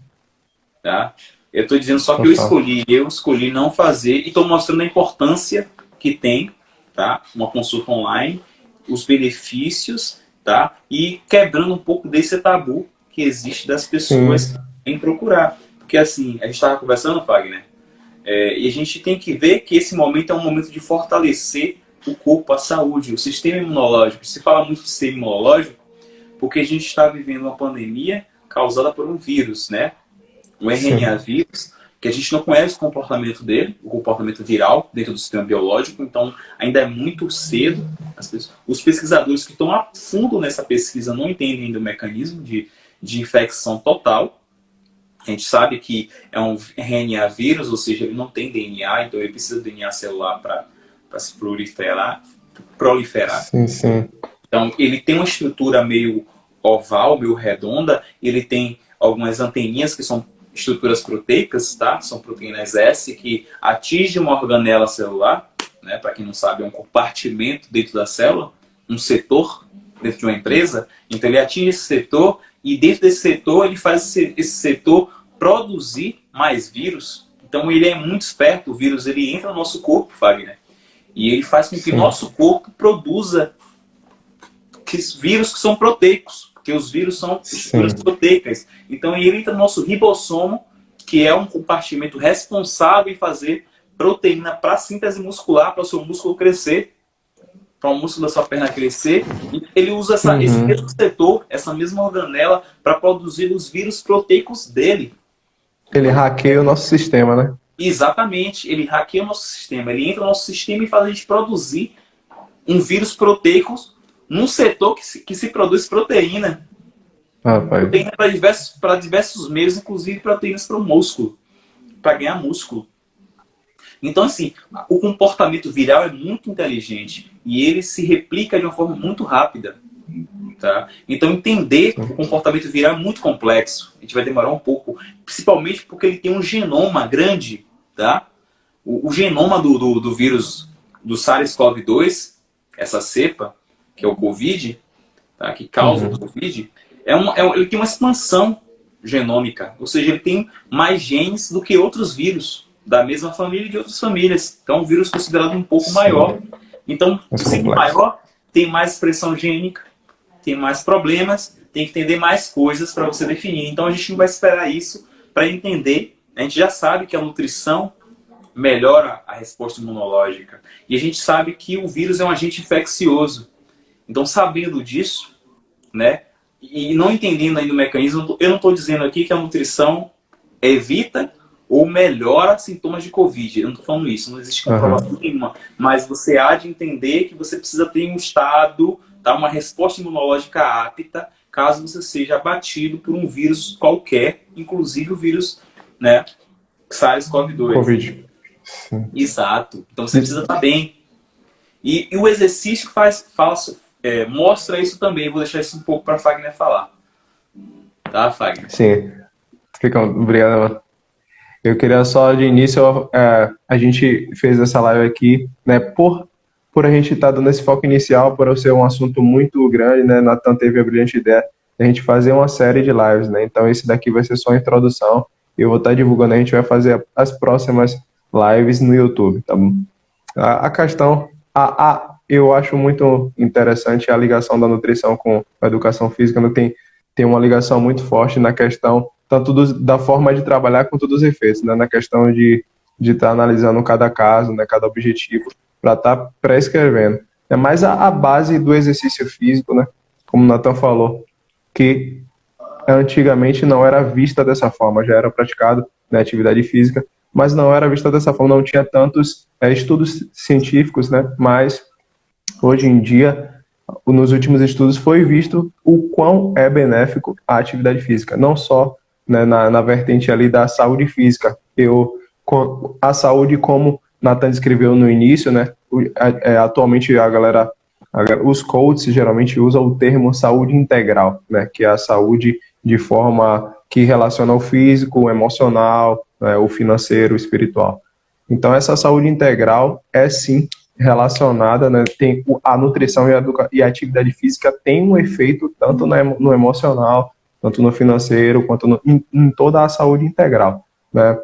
Speaker 2: tá? Eu estou dizendo só que
Speaker 3: Total.
Speaker 2: eu escolhi não fazer e estou mostrando a importância que tem, tá? Uma consulta online, os benefícios, tá? E quebrando um pouco desse tabu que existe das pessoas
Speaker 3: Sim.
Speaker 2: em procurar. Porque assim, a gente estava conversando, Fagner, e a gente tem que ver que esse momento é um momento de fortalecer o corpo, a saúde, o sistema imunológico. Se fala muito de sistema imunológico porque a gente está vivendo uma pandemia causada por um vírus, né? O RNA vírus, que a gente não conhece o comportamento dele, o comportamento viral dentro do sistema biológico, então ainda é muito cedo. Os pesquisadores que estão a fundo nessa pesquisa não entendem ainda o mecanismo de infecção total. A gente sabe que é um RNA vírus, ou seja, ele não tem DNA, então ele precisa de DNA celular para se proliferar.
Speaker 3: Sim, sim.
Speaker 2: Então, ele tem uma estrutura meio oval, meio redonda, ele tem algumas anteninhas que são estruturas proteicas, tá? São proteínas S que atingem uma organela celular, né? Para quem não sabe, é um compartimento dentro da célula, um setor dentro de uma empresa. Então, ele atinge esse setor e dentro desse setor, ele faz esse setor produzir mais vírus. Então, ele é muito esperto. O vírus, ele entra no nosso corpo, Fagner, e ele faz com que o nosso corpo produza vírus que são proteicos, porque os vírus são estruturas proteicas. Então, ele entra no nosso ribossomo, que é um compartimento responsável em fazer proteína para síntese muscular, para o seu músculo crescer, para o músculo da sua perna crescer. Ele usa esse mesmo setor, essa mesma organela, para produzir os vírus proteicos dele.
Speaker 3: Ele hackeia o nosso sistema, né?
Speaker 2: Exatamente, ele hackeia o nosso sistema. Ele entra no nosso sistema e faz a gente produzir um vírus proteico num setor que se produz proteína. Proteína para diversos meios, inclusive proteínas para o músculo, para ganhar músculo. Então, assim, o comportamento viral é muito inteligente e ele se replica de uma forma muito rápida. Tá? Então, entender o comportamento viral é muito complexo. A gente vai demorar um pouco, principalmente porque ele tem um genoma grande. Tá? O genoma do vírus do SARS-CoV-2, essa cepa, que é o Covid, tá? Que causa o Covid, ele tem uma expansão genômica. Ou seja, ele tem mais genes do que outros vírus da mesma família e de outras famílias. Então, é um vírus considerado um pouco maior. Então, se maior, tem mais expressão gênica, tem mais problemas, tem que entender mais coisas para você definir. Então, a gente não vai esperar isso para entender. A gente já sabe que a nutrição melhora a resposta imunológica. E a gente sabe que o vírus é um agente infeccioso. Então, sabendo disso, né, e não entendendo ainda o mecanismo, eu não estou dizendo aqui que a nutrição evita ou melhora sintomas de Covid. Eu não estou falando isso, não existe comprovação nenhuma. Mas você há de entender que você precisa ter um estado, tá, uma resposta imunológica apta, caso você seja abatido por um vírus qualquer, inclusive o vírus, né, SARS-CoV-2.
Speaker 3: Covid.
Speaker 2: Exato. Então você precisa estar bem. E o exercício mostra isso também. Vou deixar isso um pouco para a Fagner falar. Tá, Fagner?
Speaker 3: Sim. Obrigado, mano. Eu queria só, de início, a gente fez essa live aqui, né, por a gente estar dando esse foco inicial, por ser um assunto muito grande, né, Nathan teve a brilhante ideia de a gente fazer uma série de lives, né, então esse daqui vai ser só a introdução, eu vou estar divulgando, a gente vai fazer as próximas lives no YouTube, tá bom? A questão, eu acho muito interessante a ligação da nutrição com a educação física, tem uma ligação muito forte na questão tanto da forma de trabalhar quanto dos efeitos, né? Na questão de estar analisando cada caso, né? Cada objetivo, para estar prescrevendo. É mais a base do exercício físico, né? Como o Nathan falou, que antigamente não era vista dessa forma, já era praticado, né, atividade física, mas não era vista dessa forma, não tinha tantos estudos científicos, né? Mas hoje em dia, nos últimos estudos, foi visto o quão é benéfico a atividade física, não só, né, na vertente ali da saúde física. A saúde, como Nathan descreveu no início, né, atualmente os coaches geralmente usam o termo saúde integral, né, que é a saúde de forma que relaciona o físico, o emocional, né, o financeiro, o espiritual. Então, essa saúde integral é sim relacionada, né, tem a nutrição e a atividade física tem um efeito tanto no emocional, tanto no financeiro, quanto em toda a saúde integral, né?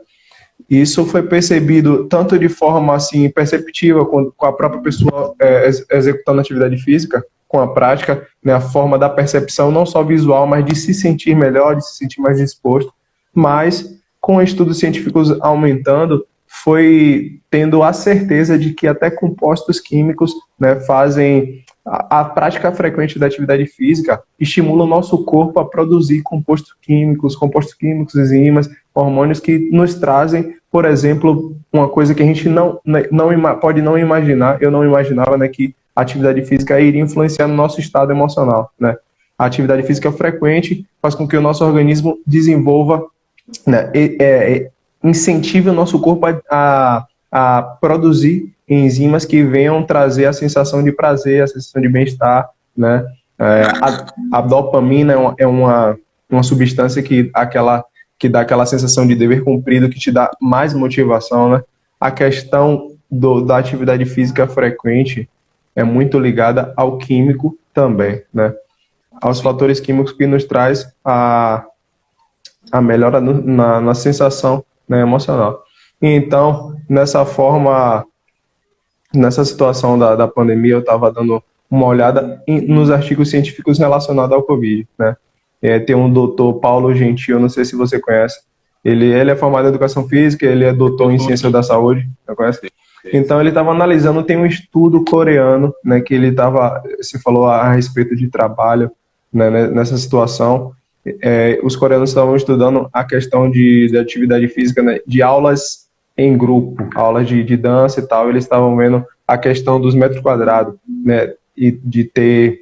Speaker 3: Isso foi percebido tanto de forma assim perceptiva, com a própria pessoa executando atividade física, com a prática, né, a forma da percepção não só visual, mas de se sentir melhor, de se sentir mais disposto, mas com estudos científicos aumentando, foi tendo a certeza de que até compostos químicos, né, fazem A prática frequente da atividade física estimula o nosso corpo a produzir compostos químicos, enzimas, hormônios que nos trazem, por exemplo, uma coisa que a gente pode não imaginar, eu não imaginava, né, que a atividade física iria influenciar no nosso estado emocional, né? A atividade física frequente faz com que o nosso organismo desenvolva, né, incentive o nosso corpo a produzir enzimas que venham trazer a sensação de prazer, a sensação de bem-estar, né? A dopamina é uma substância que dá aquela sensação de dever cumprido, que te dá mais motivação, né? A questão da atividade física frequente é muito ligada ao químico também, né? Aos fatores químicos que nos traz a melhora na sensação, né, emocional. Então, nessa situação da pandemia, eu estava dando uma olhada nos artigos científicos relacionados ao Covid, né? Tem um doutor Paulo Gentil, não sei se você conhece, ele é formado em Educação Física, ele é doutor em Ciência da Saúde, você conhece? Então, ele estava analisando, tem um estudo coreano, né, que se falou a respeito de trabalho, né, nessa situação. Os coreanos estavam estudando a questão de atividade física, né, de aulas em grupo, aulas de dança e tal. Eles estavam vendo a questão dos metros quadrados, né, e de ter,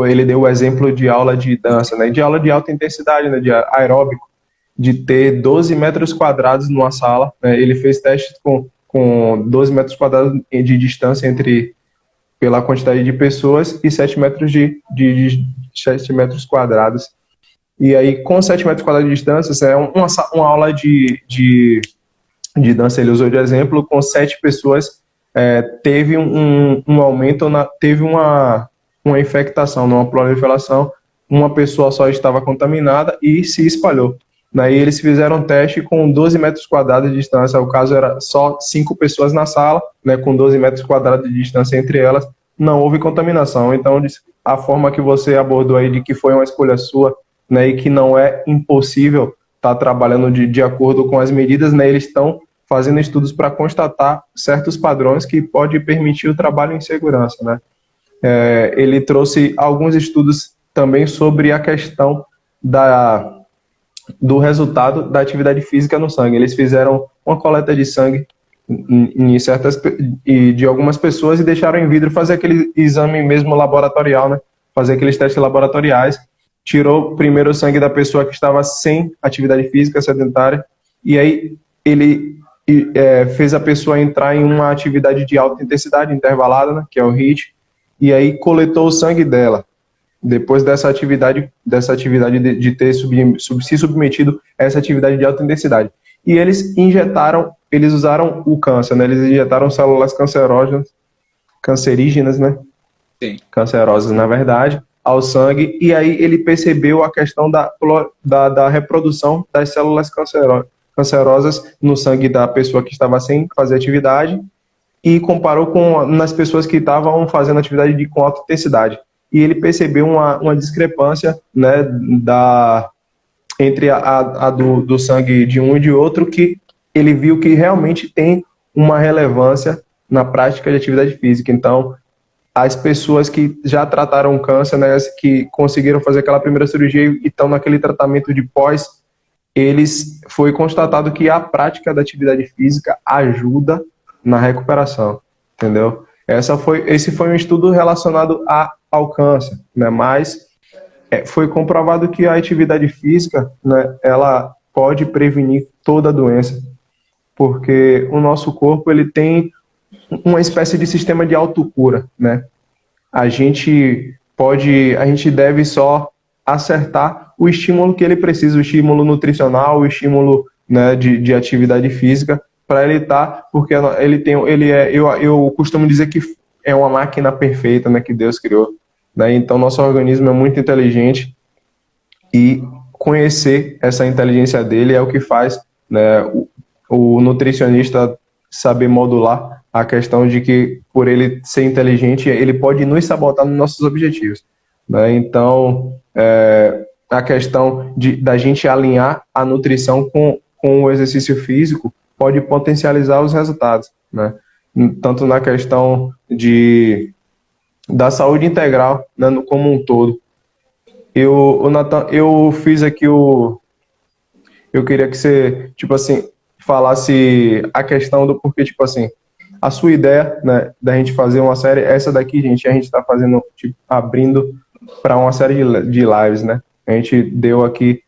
Speaker 3: ele deu o exemplo de aula de dança, né, de aula de alta intensidade, né, de aeróbico, de ter 12 metros quadrados numa sala, né. Ele fez testes com 12 metros quadrados de distância pela quantidade de pessoas e 7 metros 7 metros quadrados. E aí, com 7 metros quadrados de distância, é uma aula de dança, ele usou de exemplo, com 7 pessoas, teve um aumento, teve uma infectação, uma proliferação, uma pessoa só estava contaminada e se espalhou. Daí eles fizeram um teste com 12 metros quadrados de distância, o caso era só 5 pessoas na sala, né, com 12 metros quadrados de distância entre elas, não houve contaminação. Então, a forma que você abordou aí de que foi uma escolha sua, né, e que não é impossível estar trabalhando de acordo com as medidas, né, eles estão fazendo estudos para constatar certos padrões que pode permitir o trabalho em segurança, né. Ele trouxe alguns estudos também sobre a questão do resultado da atividade física no sangue. Eles fizeram uma coleta de sangue de algumas pessoas e deixaram em vidro fazer aquele exame mesmo laboratorial, né, fazer aqueles testes laboratoriais. Tirou primeiro o sangue da pessoa que estava sem atividade física sedentária e aí ele fez a pessoa entrar em uma atividade de alta intensidade, intervalada, né, que é o HIIT, e aí coletou o sangue dela. Depois dessa atividade de ter se submetido a essa atividade de alta intensidade. E eles usaram o câncer, né, eles injetaram células cancerígenas, né?
Speaker 2: Sim.
Speaker 3: Cancerosas, na verdade, ao sangue, e aí ele percebeu a questão da reprodução das células cancerosas no sangue da pessoa que estava sem fazer atividade e comparou nas pessoas que estavam fazendo atividade com alta intensidade. E ele percebeu uma discrepância, né, entre do sangue de um e de outro, que ele viu que realmente tem uma relevância na prática de atividade física. Então, as pessoas que já trataram câncer, né, que conseguiram fazer aquela primeira cirurgia e estão naquele tratamento de pós, foi constatado que a prática da atividade física ajuda na recuperação, entendeu? Esse foi um estudo relacionado ao câncer, né, mas foi comprovado que a atividade física, né, ela pode prevenir toda doença, porque o nosso corpo ele tem uma espécie de sistema de autocura, né? A gente deve só acertar o estímulo que ele precisa, o estímulo nutricional, o estímulo, né, de atividade física, para ele estar, porque eu costumo dizer que é uma máquina perfeita, né, que Deus criou, né? Então nosso organismo é muito inteligente e conhecer essa inteligência dele é o que faz, né, o nutricionista saber modular a questão de que, por ele ser inteligente, ele pode nos sabotar nos nossos objetivos, né? Então, a questão da gente alinhar a nutrição com o exercício físico pode potencializar os resultados, né? Tanto na questão de da saúde integral, né, como um todo. O Nathan, eu queria que você, tipo assim, falasse a questão do porquê, tipo assim, a sua ideia, né, da gente fazer uma série, essa daqui, gente, a gente está fazendo, tipo, abrindo para uma série de lives, né? A gente deu aqui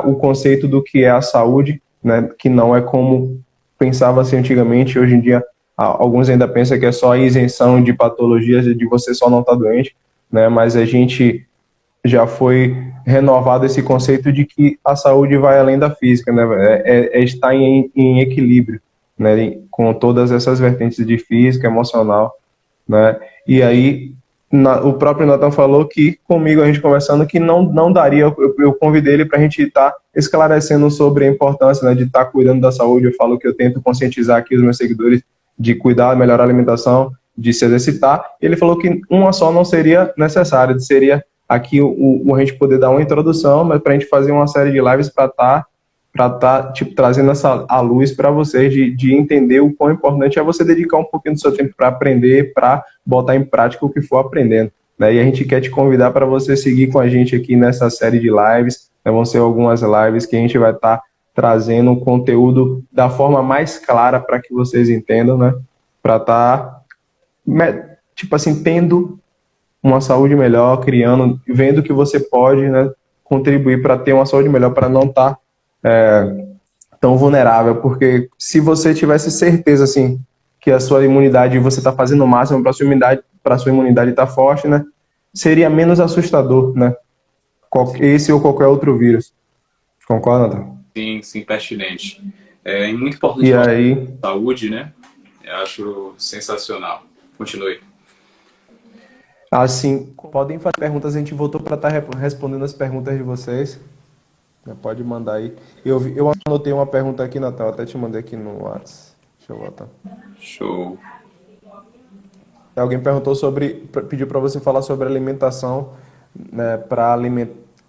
Speaker 3: o conceito do que é a saúde, né, que não é como pensava-se antigamente, hoje em dia alguns ainda pensam que é só a isenção de patologias, de você só não estar doente, né? Mas a gente já foi renovado esse conceito de que a saúde vai além da física, né? É estar em equilíbrio, né? Com todas essas vertentes de física, emocional, né? E aí o próprio Nathan falou que comigo a gente conversando que não daria, eu convidei ele para a gente estar esclarecendo sobre a importância, né, de estar cuidando da saúde. Eu falo que eu tento conscientizar aqui os meus seguidores de cuidar, melhorar a alimentação, de se exercitar. Ele falou que uma só não seria necessária, seria aqui a gente poder dar uma introdução, mas para a gente fazer uma série de lives para tipo, trazendo essa a luz para vocês de entender o quão importante é você dedicar um pouquinho do seu tempo para aprender, para botar em prática o que for aprendendo, né? E a gente quer te convidar para você seguir com a gente aqui nessa série de lives, né? Vão ser algumas lives que a gente vai estar trazendo um conteúdo da forma mais clara para que vocês entendam, né? Para estar, tipo assim, tendo uma saúde melhor, criando, vendo que você pode, né, contribuir para ter uma saúde melhor, para não estar tão vulnerável, porque se você tivesse certeza assim que a sua imunidade, você está fazendo o máximo para sua imunidade estar forte, né, seria menos assustador, né, esse ou qualquer outro vírus. Concorda, Nathan?
Speaker 2: Sim, sim, pertinente. É muito importante
Speaker 3: E
Speaker 2: falar
Speaker 3: aí,
Speaker 2: de saúde, né? Eu acho sensacional. Continue.
Speaker 3: assim, podem fazer perguntas, a gente voltou para estar respondendo as perguntas de vocês. Pode mandar aí. Eu anotei uma pergunta aqui, Natal, até te mandei aqui no WhatsApp. Deixa eu botar.
Speaker 2: Show.
Speaker 3: Alguém perguntou pediu para você falar sobre alimentação, né, para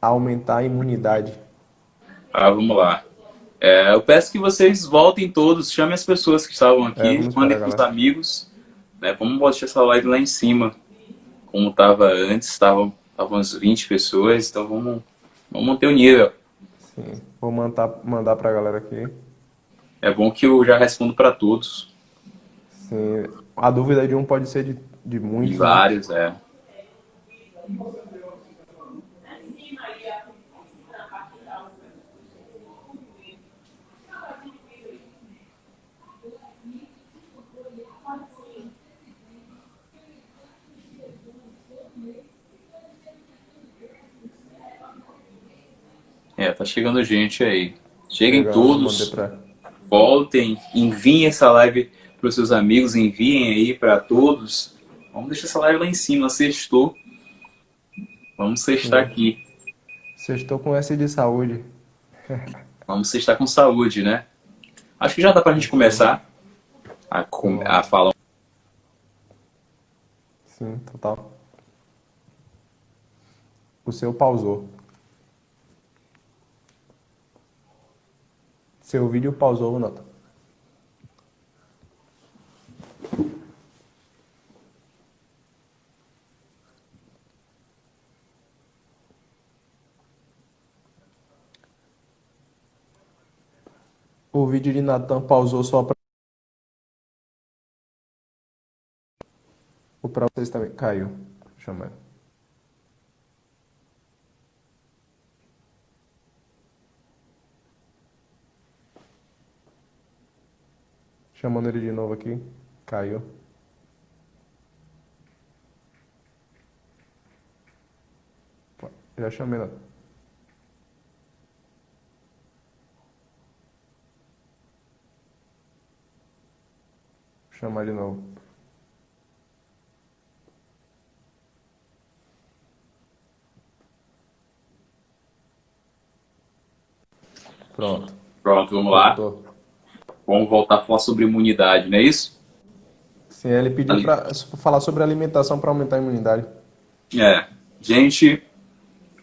Speaker 3: aumentar a imunidade.
Speaker 2: Vamos lá. Eu peço que vocês voltem todos, chamem as pessoas que estavam aqui,
Speaker 3: Vamos esperar,
Speaker 2: mandem para os
Speaker 3: galera.
Speaker 2: amigos, né? Vamos botar essa live lá em cima, como estava antes, estavam umas 20 pessoas, então vamos manter o nível.
Speaker 3: Sim. Vou mandar para a galera aqui.
Speaker 2: É bom que eu já respondo para todos,
Speaker 3: Sim. A dúvida de um pode ser de
Speaker 2: e
Speaker 3: muitos, né?
Speaker 2: vários, tá chegando gente aí. Cheguem
Speaker 3: Legal, eu mandei
Speaker 2: todos,
Speaker 3: para.
Speaker 2: voltem, enviem essa live para os seus amigos, enviem aí para todos. Vamos deixar essa live lá em cima, sextou. Vamos sextar aqui.
Speaker 3: Sextou com S de saúde.
Speaker 2: Vamos sextar com saúde, né? Acho que já dá pra gente começar a falar.
Speaker 3: Sim, total. O seu pausou. Seu vídeo pausou, Nathan. O vídeo de Nathan pausou só para vocês também. Caiu. Chama ele. Chamando ele de novo aqui. Caiu. Já chamei, Nathan. Vou chamar de novo. Pronto.
Speaker 2: Pronto, vamos lá.
Speaker 3: Voltou.
Speaker 2: Vamos voltar a falar sobre imunidade, não é isso?
Speaker 3: Sim, ele pediu para falar sobre alimentação para aumentar a imunidade.
Speaker 2: Gente,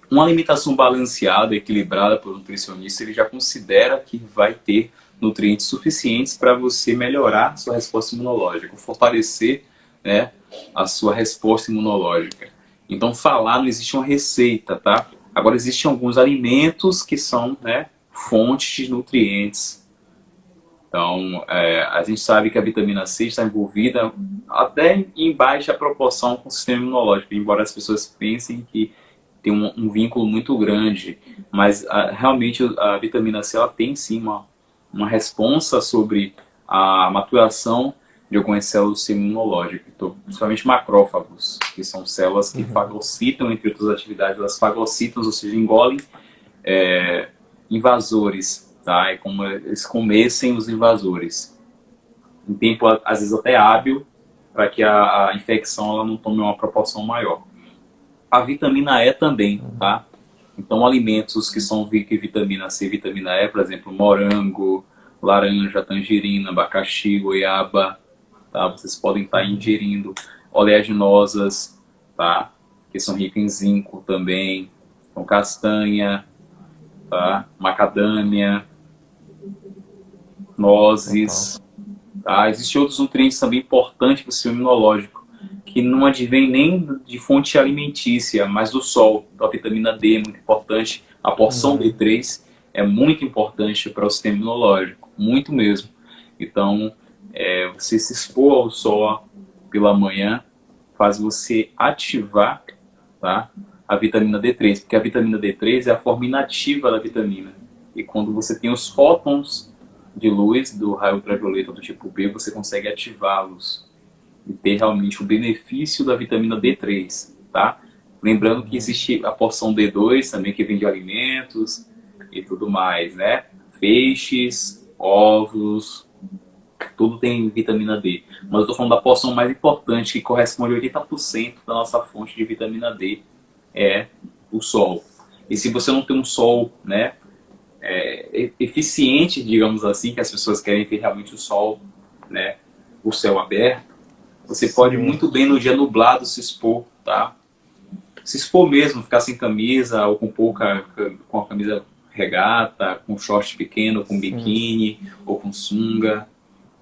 Speaker 2: uma alimentação balanceada, equilibrada por um nutricionista, ele já considera que vai ter nutrientes suficientes para você melhorar sua resposta imunológica, fortalecer, né, a sua resposta imunológica. Então, falar não existe uma receita, tá? Agora, existem alguns alimentos que são, né, fontes de nutrientes. Então, a gente sabe que a vitamina C está envolvida até em baixa proporção com o sistema imunológico, embora as pessoas pensem que tem um vínculo muito grande, mas realmente a vitamina C ela tem sim uma responsa sobre a maturação de algumas células do sistema imunológico, então, principalmente macrófagos, que são células que fagocitam, entre outras atividades, elas fagocitam, ou seja, engolem invasores. Tá? É como eles comessem os invasores. Em tempo, às vezes, até hábil, para que a infecção ela não tome uma proporção maior. A vitamina E também, tá? Então, alimentos que são vitamina C e vitamina E, por exemplo, morango, laranja, tangerina, abacaxi, goiaba, tá? Vocês podem estar ingerindo oleaginosas, tá? Que são ricas em zinco também, então castanha, tá? Macadâmia, nozes, tá? Existem outros nutrientes também importantes para o sistema imunológico, que não advém nem de fonte alimentícia, mas do sol. Então, a vitamina D é muito importante, a porção D3 é muito importante para o sistema imunológico, muito mesmo. Então, você se expor ao sol pela manhã faz você ativar, tá, a vitamina D3, porque a vitamina D3 é a forma inativa da vitamina. E quando você tem os fótons de luz do raio ultravioleta do tipo B, você consegue ativá-los e ter realmente o benefício da vitamina D3, tá? Lembrando que existe a porção D2 também, que vem de alimentos e tudo mais, né? Peixes, ovos, tudo tem vitamina D. Mas eu estou falando da porção mais importante, que corresponde a 80% da nossa fonte de vitamina D, é o sol. E se você não tem um sol, né, eficiente, digamos assim, que as pessoas querem ter realmente o sol, né, o céu aberto, você pode muito bem no dia nublado se expor, tá? Se expor mesmo, ficar sem camisa ou com a camisa regata, com short pequeno, com biquíni ou com sunga,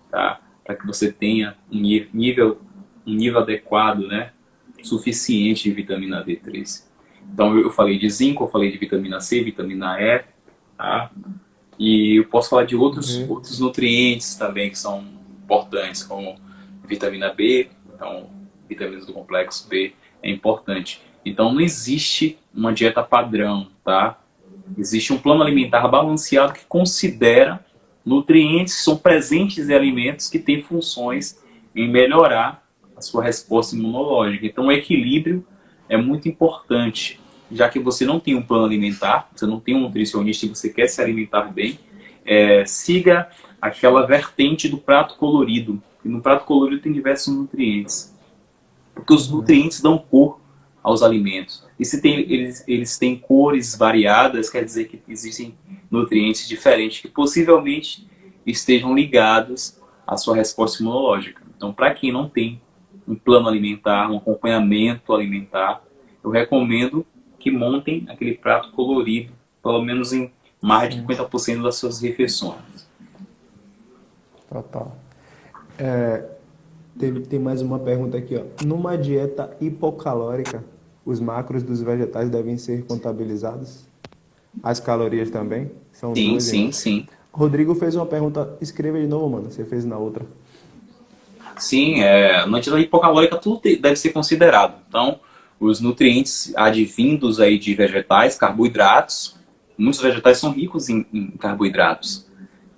Speaker 2: tá? Para que você tenha um nível adequado, né, suficiente de vitamina D3. Então eu falei de zinco, eu falei de vitamina C, vitamina E, tá? E eu posso falar de outros nutrientes também que são importantes, como vitamina B, então vitaminas do complexo B é importante. Então não existe uma dieta padrão, tá? Existe um plano alimentar balanceado que considera nutrientes que são presentes em alimentos que têm funções em melhorar a sua resposta imunológica. Então o equilíbrio é muito importante, já que você não tem um plano alimentar, você não tem um nutricionista e você quer se alimentar bem, siga aquela vertente do prato colorido. E no prato colorido tem diversos nutrientes, porque os nutrientes dão cor aos alimentos. E se eles têm cores variadas, quer dizer que existem nutrientes diferentes que possivelmente estejam ligados à sua resposta imunológica. Então, para quem não tem um plano alimentar, um acompanhamento alimentar, eu recomendo que montem aquele prato colorido, pelo menos em mais de 50% das suas refeições.
Speaker 3: Total. Tem mais uma pergunta aqui, ó. Numa dieta hipocalórica, os macros dos vegetais devem ser contabilizados? As calorias também? São
Speaker 2: Sim,
Speaker 3: duas,
Speaker 2: sim,
Speaker 3: né?
Speaker 2: sim.
Speaker 3: Rodrigo fez uma pergunta, escreva de novo, mano. Você fez na outra.
Speaker 2: Sim, na dieta hipocalórica tudo deve ser considerado. Então, os nutrientes advindos aí de vegetais, carboidratos, muitos vegetais são ricos em carboidratos.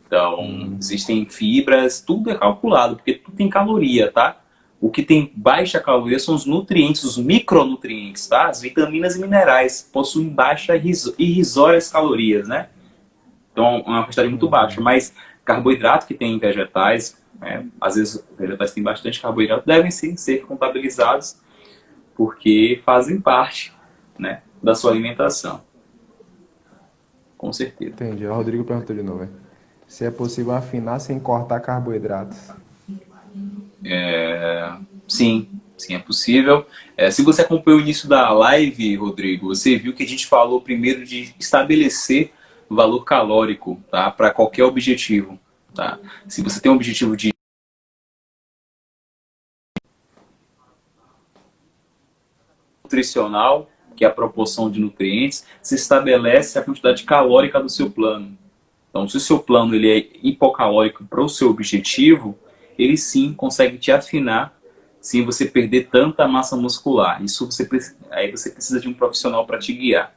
Speaker 2: Então, existem fibras, tudo é calculado, porque tudo tem caloria, tá? O que tem baixa caloria são os nutrientes, os micronutrientes, tá? As vitaminas e minerais possuem baixa, irrisórias calorias, né? Então, é uma quantidade muito baixa. Mas carboidrato que tem em vegetais, às vezes vegetais têm bastante carboidrato, devem sim ser contabilizados, porque fazem parte, né, da sua alimentação. Com certeza.
Speaker 3: Entendi. O Rodrigo perguntou de novo, se é possível afinar sem cortar carboidratos.
Speaker 2: Sim, é possível. Se você acompanhou o início da live, Rodrigo, você viu que a gente falou primeiro de estabelecer valor calórico, tá, para qualquer objetivo, tá? Se você tem um objetivo de nutricional, que é a proporção de nutrientes, se estabelece a quantidade calórica do seu plano. Então, se o seu plano ele é hipocalórico para o seu objetivo, ele sim consegue te afinar sem você perder tanta massa muscular. Aí você precisa de um profissional para te guiar.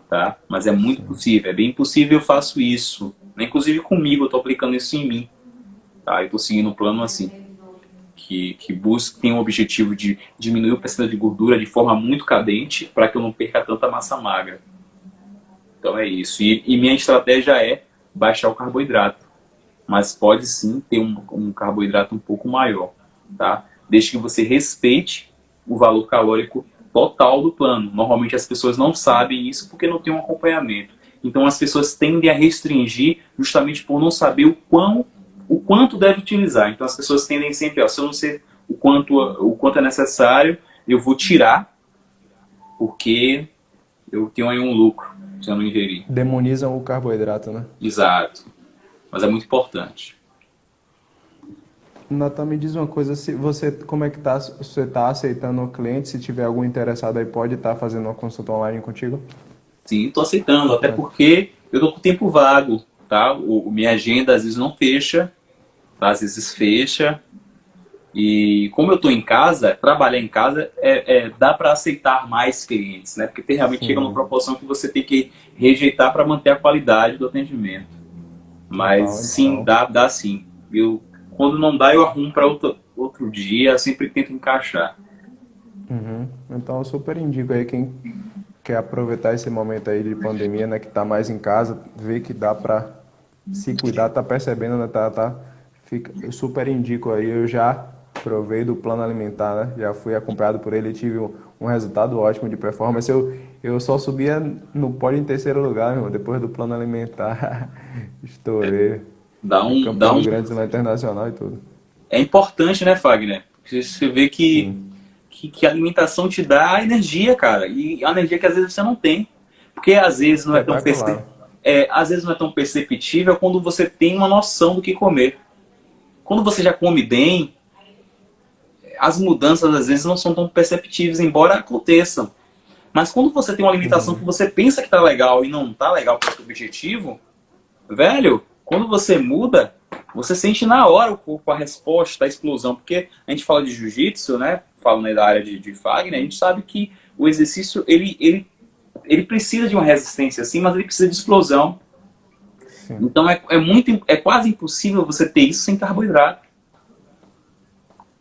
Speaker 2: Tá? Mas é muito possível, é bem possível, eu faço isso. Inclusive comigo, eu estou aplicando isso em mim. Tá? Eu estou seguindo um plano assim, que tem o objetivo de diminuir o percentual de gordura de forma muito cadente para que eu não perca tanta massa magra. Então é isso. E minha estratégia é baixar o carboidrato. Mas pode sim ter um carboidrato um pouco maior. Tá? Desde que você respeite o valor calórico total do plano. Normalmente as pessoas não sabem isso porque não tem um acompanhamento. Então as pessoas tendem a restringir justamente por não saber o quanto deve utilizar. Então as pessoas tendem sempre, se eu não sei o quanto é necessário, eu vou tirar porque eu tenho aí um lucro se eu não ingerir.
Speaker 3: Demonizam o carboidrato, né?
Speaker 2: Exato. Mas é muito importante.
Speaker 3: Natan, me diz uma coisa, como é que tá, você está aceitando o cliente? Se tiver algum interessado aí, pode estar fazendo uma consulta online contigo?
Speaker 2: Sim, estou aceitando, até porque eu estou com tempo vago, tá? Minha agenda às vezes não fecha, tá? Às vezes fecha. E como eu estou em casa, trabalhar em casa dá para aceitar mais clientes, né? Porque realmente chega uma proporção que você tem que rejeitar para manter a qualidade do atendimento. Mas sim, dá sim. Quando não dá, eu arrumo para outro dia, eu sempre tento encaixar.
Speaker 3: Então eu super indico aí quem quer aproveitar esse momento aí de pandemia, né, que tá mais em casa, ver que dá para se cuidar, tá percebendo, né, eu super indico aí, eu já provei do plano alimentar, né, já fui acompanhado por ele e tive um resultado ótimo de performance. Eu só subia no pódio em terceiro lugar, meu irmão, depois do plano alimentar, estourei. Campeão grande lá internacional e tudo.
Speaker 2: É importante, né, Fagner? Você vê que a alimentação te dá energia, cara. E a energia que às vezes você não tem. Porque às vezes não às vezes não é tão perceptível quando você tem uma noção do que comer. Quando você já come bem, as mudanças às vezes não são tão perceptíveis, embora aconteçam. Mas quando você tem uma alimentação que você pensa que tá legal e não tá legal para o seu objetivo, velho, quando você muda, você sente na hora o corpo, a resposta, a explosão. Porque a gente fala de jiu-jitsu, né? Falando da área de Fagner, a gente sabe que o exercício, ele precisa de uma resistência assim, mas ele precisa de explosão. Sim. Então é quase impossível você ter isso sem carboidrato.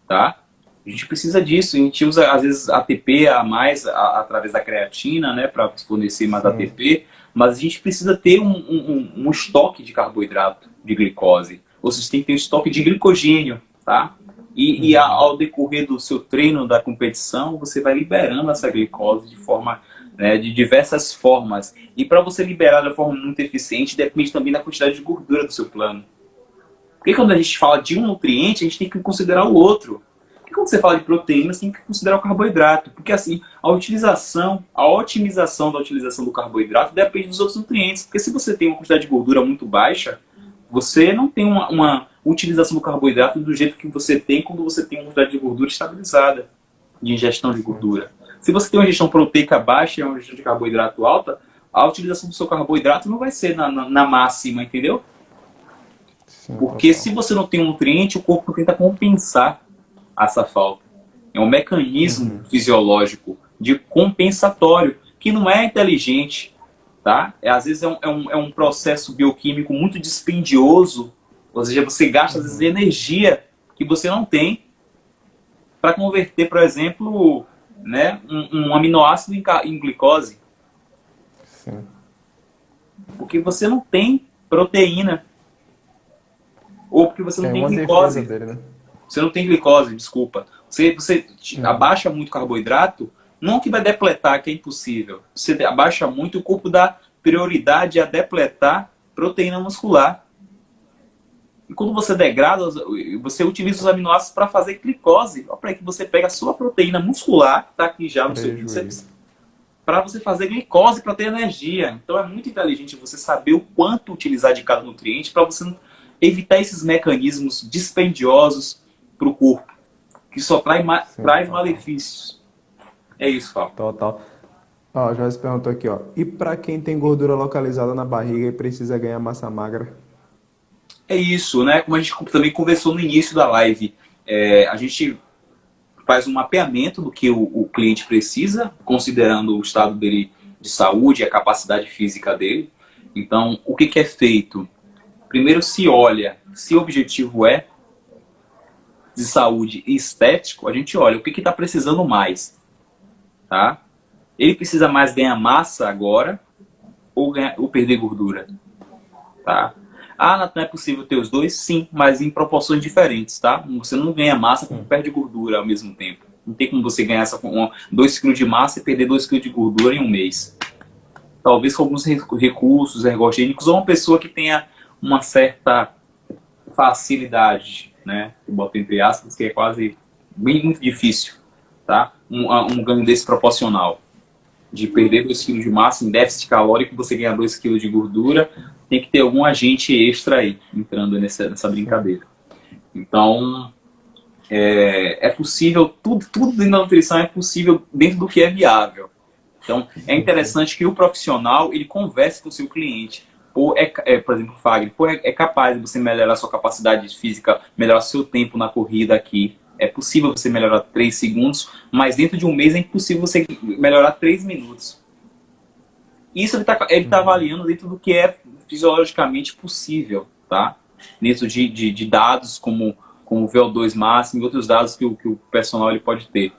Speaker 2: Tá? A gente precisa disso. A gente usa, às vezes, ATP a mais através da creatina, né? Para fornecer mais ATP. Mas a gente precisa ter um estoque de carboidrato, de glicose. Ou seja, tem que ter um estoque de glicogênio, tá? E ao decorrer do seu treino, da competição, você vai liberando essa glicose de forma, né, de diversas formas. E para você liberar de forma muito eficiente, depende também da quantidade de gordura do seu plano. Porque quando a gente fala de um nutriente, a gente tem que considerar o outro. Porque quando você fala de proteína, você tem que considerar o carboidrato. Porque assim, a otimização da utilização do carboidrato depende dos outros nutrientes. Porque se você tem uma quantidade de gordura muito baixa, você não tem uma utilização do carboidrato do jeito que você tem quando você tem uma quantidade de gordura estabilizada, de ingestão de gordura. Se você tem uma ingestão proteica baixa e uma ingestão de carboidrato alta, a utilização do seu carboidrato não vai ser na máxima, entendeu? Sim, porque se você não tem um nutriente, o corpo tenta compensar essa falta. É um mecanismo fisiológico de compensatório, que não é inteligente, tá? Às vezes é um processo bioquímico muito dispendioso, ou seja, você gasta às vezes energia que você não tem para converter, por exemplo, né, um aminoácido em glicose.
Speaker 3: Sim.
Speaker 2: Porque você não tem proteína. Ou porque você não tem glicose.
Speaker 3: Dele, né?
Speaker 2: Você não tem glicose, desculpa. Você abaixa muito carboidrato, não que vai depletar, que é impossível. Você abaixa muito, o corpo dá prioridade a depletar proteína muscular. E quando você degrada, você utiliza os aminoácidos para fazer glicose. Para que você pega a sua proteína muscular, que está aqui já no seu bíceps, para você fazer glicose, para ter energia. Então é muito inteligente você saber o quanto utilizar de cada nutriente para você evitar esses mecanismos dispendiosos para o corpo, que só traz malefícios. É isso, Paulo.
Speaker 3: Total. Ó, Joyce perguntou aqui, ó. E para quem tem gordura localizada na barriga e precisa ganhar massa magra?
Speaker 2: É isso, né? Como a gente também conversou no início da live, a gente faz um mapeamento do que o cliente precisa, considerando o estado dele de saúde e a capacidade física dele. Então, o que é feito? Primeiro se olha, se o objetivo é de saúde e estético, a gente olha o que está precisando mais, tá? Ele precisa mais ganhar massa agora ou perder gordura, tá? Ah, não é possível ter os dois? Sim, mas em proporções diferentes, tá? Você não ganha massa como perde gordura ao mesmo tempo. Não tem como você ganhar 2 kg de massa e perder 2 kg de gordura em um mês. Talvez com alguns recursos ergogênicos ou uma pessoa que tenha uma certa facilidade, né? Eu boto entre aspas, que é quase bem muito difícil, tá? Um ganho desse proporcional. De perder 2 kg de massa em déficit calórico, você ganhar 2 kg de gordura, tem que ter algum agente extra aí, entrando nessa brincadeira. Então, é possível, tudo dentro da nutrição é possível dentro do que é viável. Então, é interessante que o profissional, ele converse com o seu cliente. Por exemplo, Fagner, é capaz de você melhorar sua capacidade física, melhorar seu tempo na corrida aqui. É possível você melhorar 3 segundos, mas dentro de um mês é impossível você melhorar 3 minutos. Isso ele tá avaliando dentro do que é fisiologicamente possível, tá? Dentro de dados como o VO2 máximo e outros dados que o personal ele pode ter.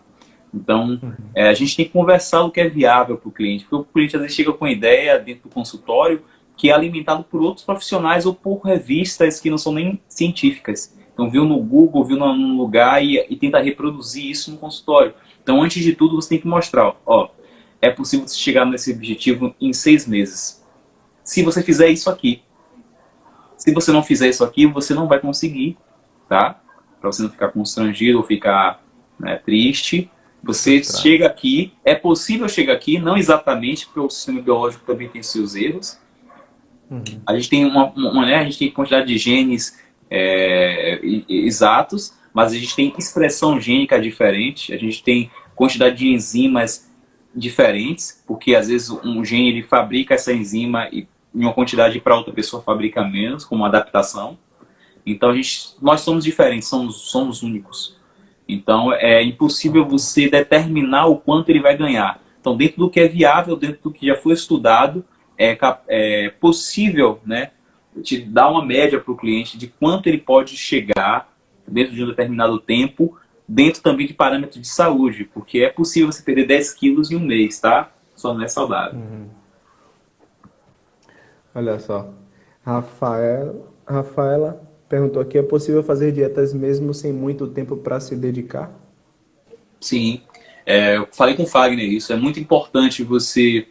Speaker 2: Então, a gente tem que conversar o que é viável para o cliente, porque o cliente às vezes chega com uma ideia dentro do consultório que é alimentado por outros profissionais ou por revistas que não são nem científicas. Então, viu no Google, viu num lugar e tenta reproduzir isso no consultório. Então, antes de tudo, você tem que mostrar, ó, é possível você chegar nesse objetivo em 6 meses. Se você fizer isso aqui. Se você não fizer isso aqui, você não vai conseguir, tá? Para você não ficar constrangido ou ficar, né, triste. Você chega aqui, é possível chegar aqui, não exatamente, porque o sistema biológico também tem seus erros. A gente tem a gente tem quantidade de genes exatos, mas a gente tem expressão gênica diferente, a gente tem quantidade de enzimas diferentes, porque às vezes um gene ele fabrica essa enzima em uma quantidade para outra pessoa fabrica menos, como uma adaptação. Então nós somos diferentes, somos únicos. Então é impossível você determinar o quanto ele vai ganhar. Então dentro do que é viável, dentro do que já foi estudado, é possível, né, te dar uma média para o cliente de quanto ele pode chegar dentro de um determinado tempo, dentro também de parâmetros de saúde, porque é possível você perder 10 quilos em um mês, tá? Só não é saudável.
Speaker 3: Olha só. Rafaela perguntou aqui, é possível fazer dietas mesmo sem muito tempo para se dedicar?
Speaker 2: Sim. Eu falei com o Fagner isso. É muito importante você...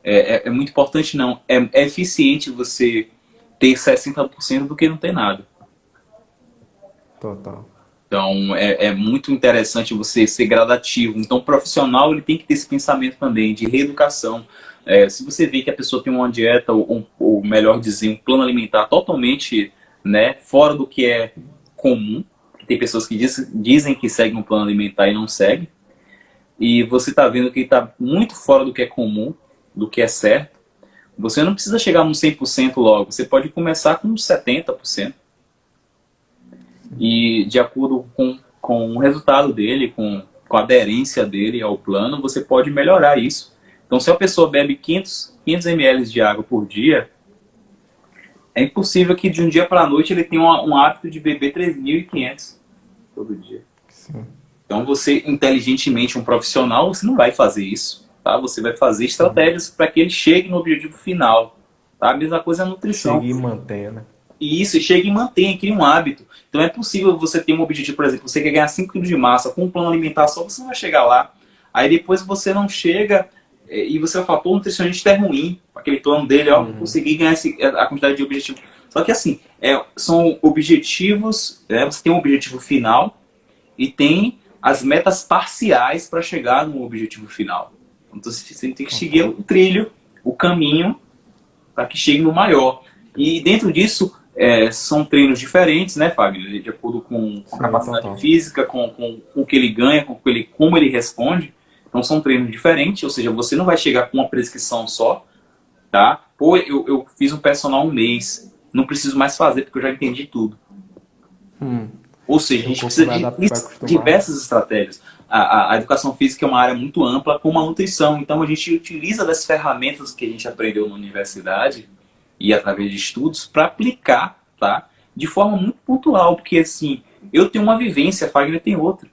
Speaker 2: É muito importante, não. É eficiente você ter 60% do que não ter nada.
Speaker 3: Total.
Speaker 2: Então, é muito interessante você ser gradativo. Então, o profissional ele tem que ter esse pensamento também de reeducação. Se você vê que a pessoa tem uma dieta, ou melhor dizer, um plano alimentar totalmente, né, fora do que é comum, que tem pessoas que dizem que seguem um plano alimentar e não seguem, e você está vendo que ele está muito fora do que é comum, do que é certo, você não precisa chegar no 100% logo, você pode começar com 70%. E de acordo com o resultado dele, com a aderência dele ao plano, você pode melhorar isso. Então, se a pessoa bebe 500 ml de água por dia, é impossível que de um dia para a noite ele tenha um hábito de beber 3.500 todo dia.
Speaker 3: Sim.
Speaker 2: Então, você, inteligentemente, um profissional, você não vai fazer isso. Tá? Você vai fazer estratégias para que ele chegue no objetivo final. Tá? A mesma coisa é a nutrição.
Speaker 3: Chegue e mantenha, né?
Speaker 2: E isso, chega e mantém, cria um hábito. Então é possível você ter um objetivo, por exemplo, você quer ganhar 5 kg de massa com um plano alimentar só, você não vai chegar lá. Aí depois você não chega e você vai falar, pô, o nutricionista é ruim, aquele plano dele, ó, consegui ganhar a quantidade de objetivos. Só que assim, são objetivos, você tem um objetivo final e tem as metas parciais para chegar no objetivo final. Então você tem que seguir o trilho, o caminho, para que chegue no maior. E dentro disso, são treinos diferentes, né, Fagner? De acordo com a capacidade física, com o que ele ganha, como ele responde. Então são treinos diferentes, ou seja, você não vai chegar com uma prescrição só, tá? Pô, eu fiz um personal um mês, não preciso mais fazer porque eu já entendi tudo. Ou seja, a
Speaker 1: Seu
Speaker 2: gente
Speaker 1: corpo
Speaker 2: precisa
Speaker 1: vai
Speaker 2: de
Speaker 1: adaptar, vai acostumar.
Speaker 2: diversas estratégias. A educação física é uma área muito ampla, como a nutrição. Então, a gente utiliza das ferramentas que a gente aprendeu na universidade e através de estudos para aplicar, tá? De forma muito pontual, porque assim, eu tenho uma vivência, a Fagner tem outra.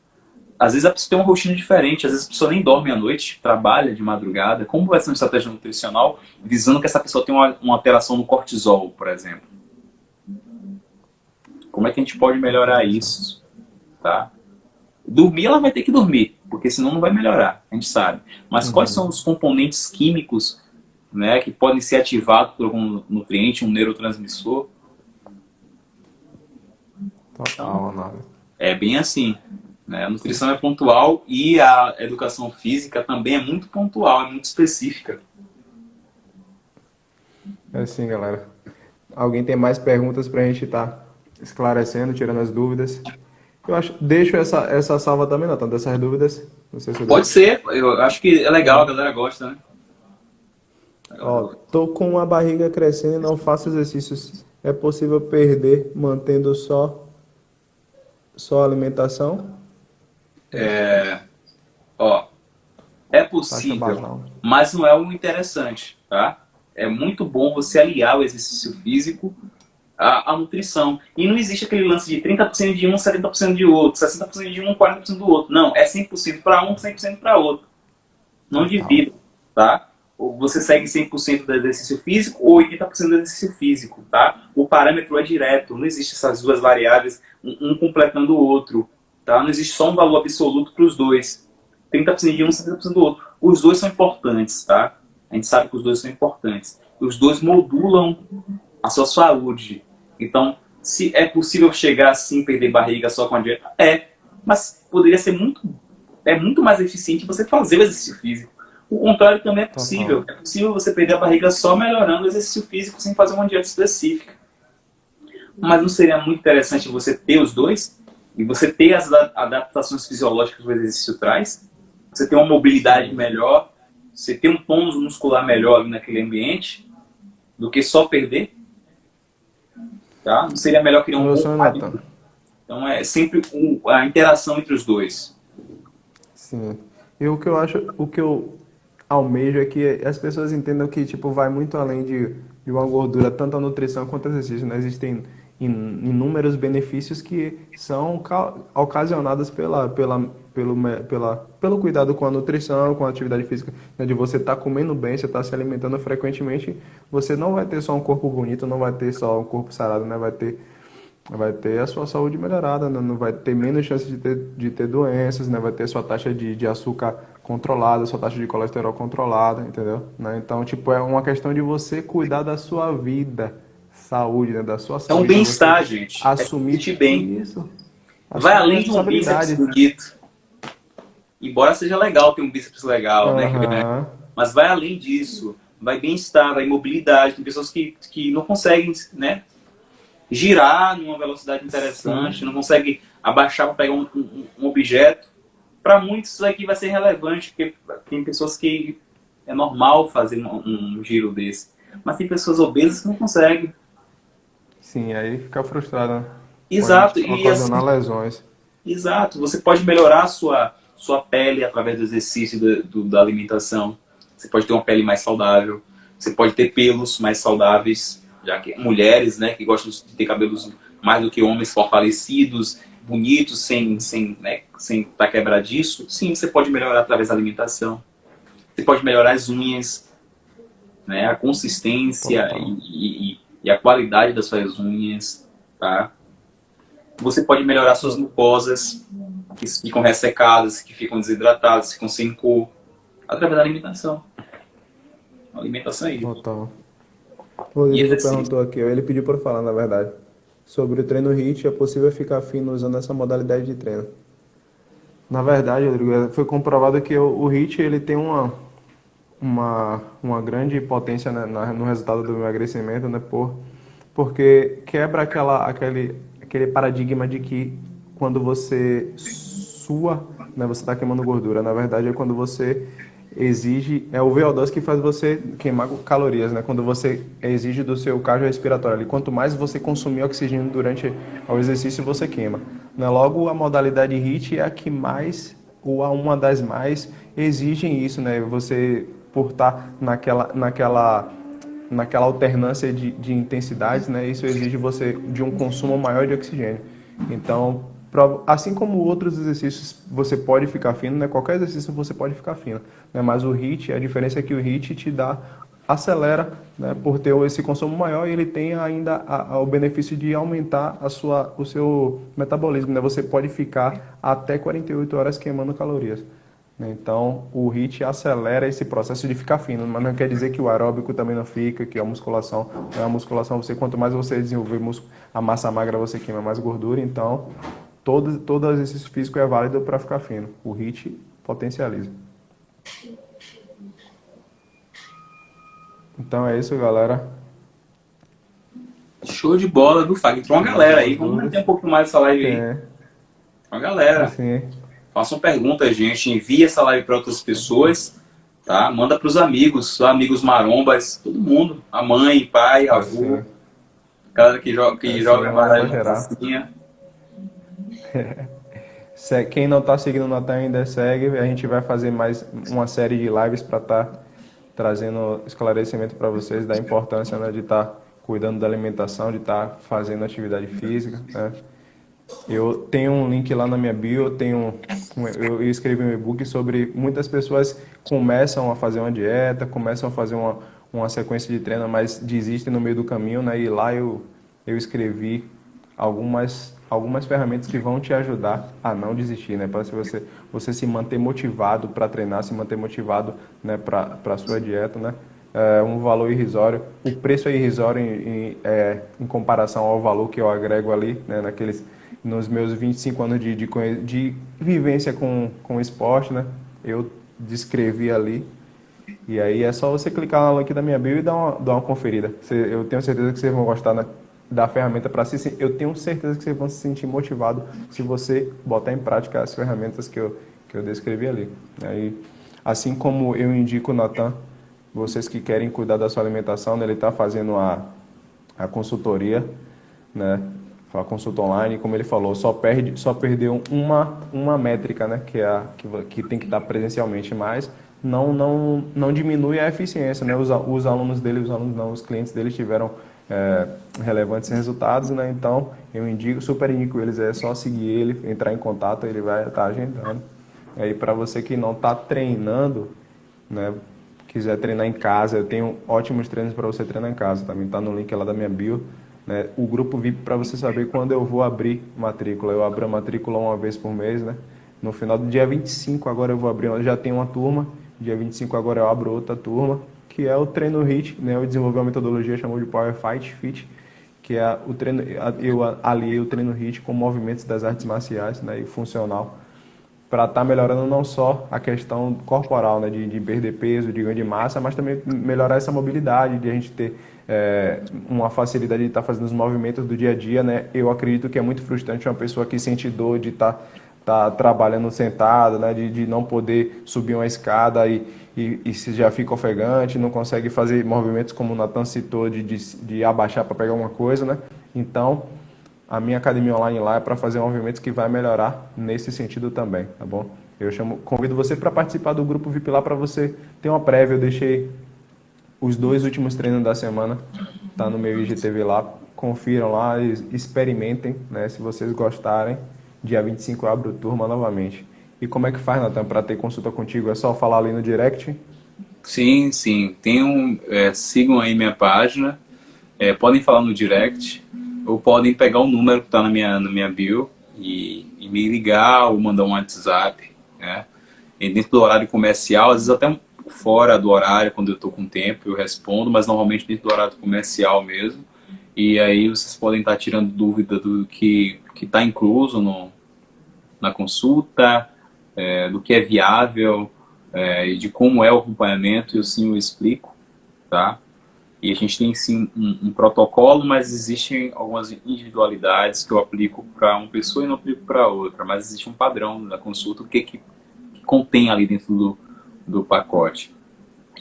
Speaker 2: Às vezes a pessoa tem uma rotina diferente, às vezes a pessoa nem dorme à noite, trabalha de madrugada. Como vai ser uma estratégia nutricional visando que essa pessoa tem uma alteração no cortisol, por exemplo? Como é que a gente pode melhorar isso, tá? Dormir, ela vai ter que dormir, porque senão não vai melhorar, a gente sabe. Mas quais são os componentes químicos, né, que podem ser ativados por algum nutriente, um neurotransmissor?
Speaker 1: Total, Ronaldo.
Speaker 2: É bem assim, né? A nutrição é pontual e a educação física também é muito pontual, é muito específica.
Speaker 1: É assim, galera. Alguém tem mais perguntas pra gente estar esclarecendo, tirando as dúvidas? Eu acho, deixo essa salva também, Natan, dessas dúvidas. Não sei se eu
Speaker 2: Pode
Speaker 1: deixo.
Speaker 2: ser, eu acho que é legal, a galera gosta, né? A galera
Speaker 1: Ó,
Speaker 2: gosta.
Speaker 1: tô com a barriga crescendo e não faço exercícios. É possível perder mantendo só alimentação?
Speaker 2: Ó, é
Speaker 1: Taxa
Speaker 2: possível,
Speaker 1: basal.
Speaker 2: mas não é o interessante, tá? É muito bom você aliar o exercício físico à nutrição. E não existe aquele lance de 30% de um, 70% de outro, 60% de um, 40% do outro. Não, é 100% para um, 100% para outro. Não
Speaker 1: Total.
Speaker 2: divida, tá? Ou você segue 100% do exercício físico ou 80% do exercício físico, tá? O parâmetro é direto, não existe essas duas variáveis, um completando o outro, tá? Não existe só um valor absoluto para os dois. 30% de um, 70% do outro. Os dois são importantes, tá? A gente sabe que os dois são importantes. Os dois modulam a sua saúde. Então, se é possível chegar assim, perder barriga só com a dieta? É. Mas poderia ser muito mais eficiente você fazer o exercício físico. O contrário também é possível.
Speaker 1: Total.
Speaker 2: É possível você perder a barriga só melhorando o exercício físico sem fazer uma dieta específica. Mas não seria muito interessante você ter os dois? E você ter as adaptações fisiológicas que o exercício traz? Você ter uma mobilidade melhor? Você ter um tônus muscular melhor ali naquele ambiente? Do que só perder? Tá? Não seria melhor criar um
Speaker 1: Meu
Speaker 2: bom
Speaker 1: sonho, Natan.
Speaker 2: hábito? Então é sempre a interação entre os dois.
Speaker 1: Sim. E o que eu almejo é que as pessoas entendam que, tipo, vai muito além de uma gordura, tanto a nutrição quanto o exercício, né? Existem inúmeros benefícios que são ocasionados pelo cuidado com a nutrição, com a atividade física, né? De você estar comendo bem, você estar se alimentando frequentemente, você não vai ter só um corpo bonito, não vai ter só um corpo sarado, né? Vai ter a sua saúde melhorada, né? Não vai ter menos chance de ter doenças, né? Vai ter sua taxa de açúcar controlada, sua taxa de colesterol controlada, entendeu? Né? Então, tipo, é uma questão de você cuidar da sua vida, saúde, né? Da sua
Speaker 2: É um
Speaker 1: saúde, de você
Speaker 2: bem-estar, gente. É se
Speaker 1: assumir
Speaker 2: sentir bem.
Speaker 1: isso,
Speaker 2: Vai
Speaker 1: assumir
Speaker 2: além de um bíceps
Speaker 1: responsabilidade.
Speaker 2: bonito. Embora seja legal ter um bíceps legal, né?
Speaker 1: Aham,
Speaker 2: Mas vai além disso. Vai bem-estar, vai mobilidade. Tem pessoas que não conseguem, né, girar numa velocidade
Speaker 1: sim,
Speaker 2: interessante, não conseguem abaixar para pegar um objeto. Para muitos isso aqui vai ser relevante, porque tem pessoas que é normal fazer um giro desse. Mas tem pessoas obesas que não conseguem.
Speaker 1: sim, aí fica frustrado, né? Pode
Speaker 2: Exato, e
Speaker 1: ocasionar
Speaker 2: assim,
Speaker 1: lesões.
Speaker 2: exato. Você pode melhorar a sua pele através do exercício da alimentação. Você pode ter uma pele mais saudável. Você pode ter pelos mais saudáveis, já que mulheres, né, que gostam de ter cabelos mais do que homens fortalecidos, bonitos, sem estar quebradiço. Sim, você pode melhorar através da alimentação. Você pode melhorar as unhas, né, a consistência
Speaker 1: Total.
Speaker 2: e a qualidade das suas unhas, tá? Você pode melhorar suas mucosas, que ficam ressecadas, que ficam desidratadas, ficam sem cor, através da alimentação. A alimentação é isso.
Speaker 1: Total. O
Speaker 2: E
Speaker 1: Rodrigo
Speaker 2: exercício.
Speaker 1: perguntou aqui, ele pediu para falar, na verdade, sobre o treino HIIT, é possível ficar fino usando essa modalidade de treino? Na verdade, Rodrigo, foi comprovado que o HIIT ele tem uma grande potência, né, no resultado do emagrecimento, né, porque quebra aquele paradigma de que quando você sua
Speaker 3: né, você está queimando gordura. Na verdade, é quando você exige, é o VO2 que faz você queimar calorias, né? Quando você exige do seu cardiorrespiratório ali. Quanto mais você consumir oxigênio durante o exercício, você queima. Né? Logo, a modalidade HIIT é a que mais, ou uma das mais, exigem isso, né? Você, por estar naquela alternância de intensidades, né? Isso exige você de um consumo maior de oxigênio. Então, assim como outros exercícios você pode ficar fino, né? Qualquer exercício você pode ficar fino, né? Mas o HIIT, a diferença é que o HIIT te dá, acelera, né? Por ter esse consumo maior e ele tem ainda o benefício de aumentar o seu metabolismo, né? Você pode ficar até 48 horas queimando calorias. Então, o HIIT acelera esse processo de ficar fino, mas não quer dizer que o aeróbico também não fica, que a musculação, a musculação, quanto mais você desenvolver a massa magra, você queima mais gordura. Então, todo exercício físico é válido para ficar fino. O HIIT potencializa. Então é isso, galera.
Speaker 2: Show de bola, do Fag. Entrou uma galera aí. Vamos manter um pouco mais essa live aí. Uma galera.
Speaker 3: Sim.
Speaker 2: Façam perguntas, gente. Envie essa live para outras pessoas. Tá? Manda para os amigos marombas, todo mundo. A mãe, pai, avô. Galera que joga mais na pracinha.
Speaker 3: Quem não está seguindo o Natan ainda segue. A gente vai fazer mais uma série de lives para estar trazendo esclarecimento para vocês da importância, né, de estar cuidando da alimentação, de estar fazendo atividade física, né? Eu tenho um link lá na minha bio, eu escrevi um e-book sobre muitas pessoas começam a fazer uma dieta, começam a fazer uma sequência de treino, mas desistem no meio do caminho, né? E lá eu escrevi algumas ferramentas que vão te ajudar a não desistir, né? Para você se manter motivado para treinar, se manter motivado, né, para a sua dieta, né? É um valor irrisório. O preço é irrisório em comparação ao valor que eu agrego ali, né, nos meus 25 anos de vivência com o esporte, né? Eu descrevi ali. E aí é só você clicar no link da minha bio e dar uma conferida. Eu tenho certeza que vocês vão gostar, né, da ferramenta para si. Eu tenho certeza que vocês vão se sentir motivados se você botar em prática as ferramentas que eu descrevi ali. Aí, assim como eu indico o Natan, vocês que querem cuidar da sua alimentação, né, ele está fazendo a consultoria, né? A consulta online, como ele falou, só perdeu uma métrica, né, que tem que estar presencialmente, mas não diminui a eficiência, né? Os alunos dele, os clientes dele tiveram relevantes resultados, né? Então eu super indico eles, é só seguir ele, entrar em contato, ele vai estar agendando. Aí para você que não está treinando, né, quiser treinar em casa, eu tenho ótimos treinos para você treinar em casa, também está no link lá da minha bio, né? O grupo VIP para você saber quando eu vou abrir matrícula. Eu abro a matrícula uma vez por mês, né? No final do dia 25 agora eu vou abrir, eu já tenho uma turma, dia 25 agora eu abro outra turma, que é o treino HIIT, né? Eu desenvolvi uma metodologia chamada de Power Fight Fit, que é o treino, eu aliei o treino HIIT com movimentos das artes marciais, né, e funcional, para estar melhorando não só a questão corporal, né, de perder peso, de ganho de massa, mas também melhorar essa mobilidade, de a gente ter uma facilidade de estar fazendo os movimentos do dia a dia, né? Eu acredito que é muito frustrante uma pessoa que sente dor de estar trabalhando sentado, né, de não poder subir uma escada e se já fica ofegante, não consegue fazer movimentos como o Natan citou, de abaixar para pegar uma coisa, né? Então, a minha academia online lá é para fazer movimentos que vai melhorar nesse sentido também, tá bom? Convido você para participar do grupo VIP lá para você ter uma prévia. Eu deixei os 2 últimos treinos da semana, tá no meu IGTV lá. Confiram lá, experimentem, né? Se vocês gostarem, dia 25 eu abro turma novamente. E como é que faz, Natan, para ter consulta contigo? É só falar ali no direct?
Speaker 2: Sim. Sigam aí minha página. Podem falar no direct. Ou podem pegar o número que está na minha bio e me ligar ou mandar um WhatsApp, né? E dentro do horário comercial, às vezes até fora do horário, quando eu estou com tempo, eu respondo, mas normalmente dentro do horário comercial mesmo. E aí vocês podem estar tirando dúvida do que está incluso na consulta, do que é viável, e de como é o acompanhamento, e assim eu explico, tá? E a gente tem sim um protocolo, mas existem algumas individualidades que eu aplico para uma pessoa e não aplico para outra. Mas existe um padrão da consulta, o que contém ali dentro do pacote.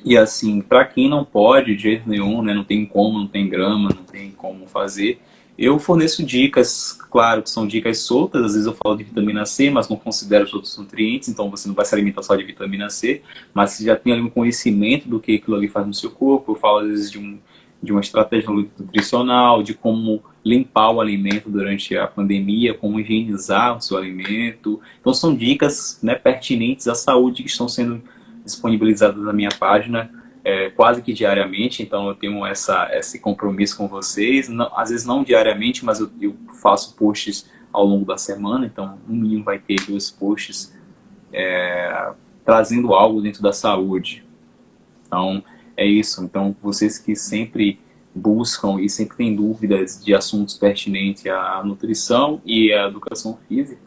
Speaker 2: E assim, para quem não pode, de jeito nenhum, né, não tem como, não tem grama, não tem como fazer, eu forneço dicas, claro que são dicas soltas, às vezes eu falo de vitamina C, mas não considero os outros nutrientes, então você não vai se alimentar só de vitamina C, mas você já tem ali um conhecimento do que aquilo ali faz no seu corpo. Eu falo às vezes de uma estratégia nutricional, de como limpar o alimento durante a pandemia, como higienizar o seu alimento. Então são dicas, né, pertinentes à saúde que estão sendo disponibilizadas na minha página quase que diariamente. Então eu tenho esse compromisso com vocês, não, às vezes não diariamente, mas eu faço posts ao longo da semana, então no mínimo vai ter 2 posts trazendo algo dentro da saúde. Então é isso. Então vocês que sempre buscam e sempre têm dúvidas de assuntos pertinentes à nutrição e à educação física,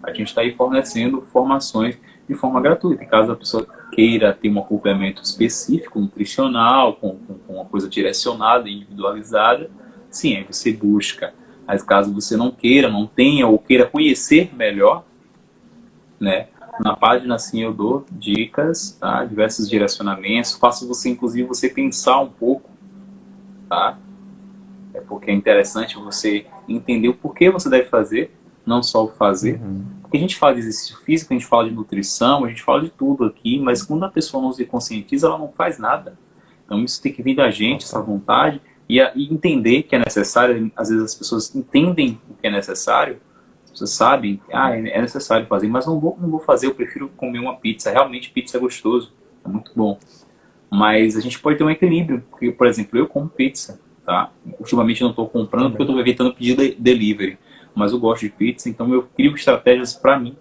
Speaker 2: a gente está aí fornecendo formações de forma gratuita. Caso a pessoa queira ter um acompanhamento específico, nutricional, com uma coisa direcionada, individualizada, sim, aí você busca. Mas caso você não queira, não tenha ou queira conhecer melhor, né, na página sim eu dou dicas, tá, diversos direcionamentos, faço você, inclusive, você pensar um pouco, tá? Porque é interessante você entender o porquê você deve fazer, não só o fazer. Porque a gente fala de exercício físico, a gente fala de nutrição, a gente fala de tudo aqui, mas quando a pessoa não se conscientiza, ela não faz nada. Então isso tem que vir da gente, essa vontade, e entender que é necessário. Às vezes as pessoas entendem o que é necessário, as pessoas sabem, é necessário fazer, mas não vou fazer, eu prefiro comer uma pizza. Realmente pizza é gostoso, é muito bom. Mas a gente pode ter um equilíbrio, porque, por exemplo, eu como pizza, tá? Ultimamente eu não estou comprando porque eu estou evitando pedir delivery, mas eu gosto de pizza, então eu crio estratégias para mim,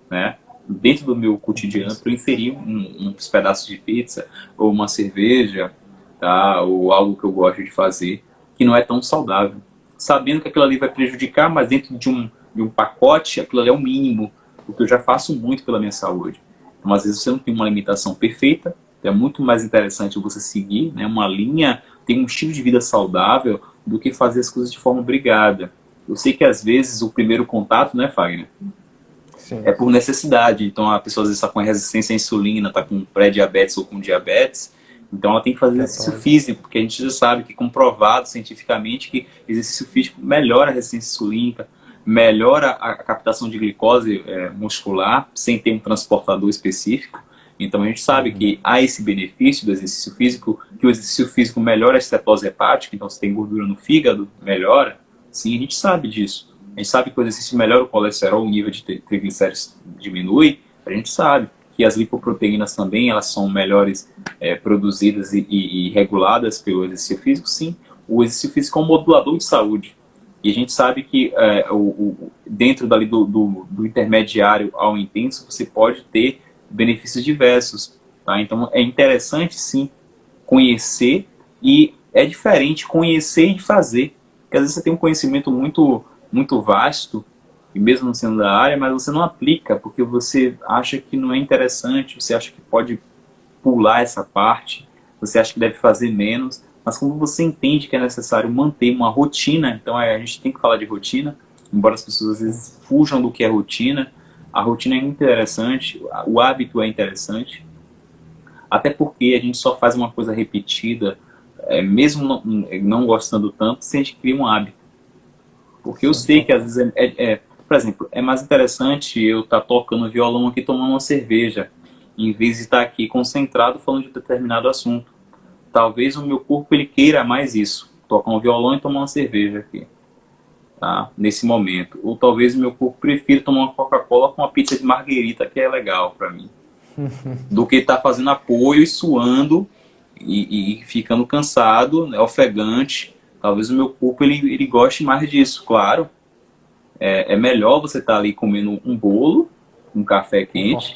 Speaker 2: né? Dentro do meu cotidiano, para eu inserir uns pedaços de pizza ou uma cerveja, tá? Ou algo que eu gosto de fazer, que não é tão saudável. Sabendo que aquilo ali vai prejudicar, mas dentro de um pacote, aquilo ali é o mínimo, porque eu já faço muito pela minha saúde. Então, às vezes você não tem uma alimentação perfeita, é muito mais interessante você seguir, né, uma linha, ter um estilo de vida saudável, do que fazer as coisas de forma obrigada. Eu sei que às vezes o primeiro contato, né, Fagner?
Speaker 1: Sim.
Speaker 2: É por necessidade. Então a pessoa às vezes está com resistência à insulina, está com pré-diabetes ou com diabetes, então ela tem que fazer exercício físico, porque a gente já sabe que comprovado cientificamente que exercício físico melhora a resistência insulínica, melhora a captação de glicose muscular, sem ter um transportador específico. Então a gente sabe que há esse benefício do exercício físico, que o exercício físico melhora a estetose hepática, então se tem gordura no fígado, melhora. Sim, a gente sabe disso. A gente sabe que o exercício melhora o colesterol, o nível de triglicéridos diminui. A gente sabe que as lipoproteínas também, elas são melhores produzidas e reguladas pelo exercício físico. Sim, o exercício físico é um modulador de saúde. E a gente sabe que dentro dali do intermediário ao intenso, você pode ter benefícios diversos, tá? Então é interessante sim conhecer, e é diferente conhecer e fazer, porque às vezes você tem um conhecimento muito vasto, e mesmo não sendo da área, mas você não aplica, porque você acha que não é interessante, você acha que pode pular essa parte, você acha que deve fazer menos, mas quando você entende que é necessário manter uma rotina, então a gente tem que falar de rotina, embora as pessoas às vezes fujam do que é rotina. A rotina é interessante, o hábito é interessante, até porque a gente só faz uma coisa repetida, mesmo não gostando tanto, se a gente cria um hábito. Porque eu sei que às vezes por exemplo, é mais interessante eu estar tocando violão aqui tomando uma cerveja, em vez de estar aqui concentrado falando de determinado assunto. Talvez o meu corpo ele queira mais isso, tocar um violão e tomar uma cerveja aqui. Tá? Nesse momento. Ou talvez o meu corpo prefira tomar uma Coca-Cola com uma pizza de marguerita, que é legal para mim, do que estar fazendo apoio e suando e ficando cansado, né, ofegante. Talvez o meu corpo ele goste mais disso, claro. É melhor você estar ali comendo um bolo, um café quente,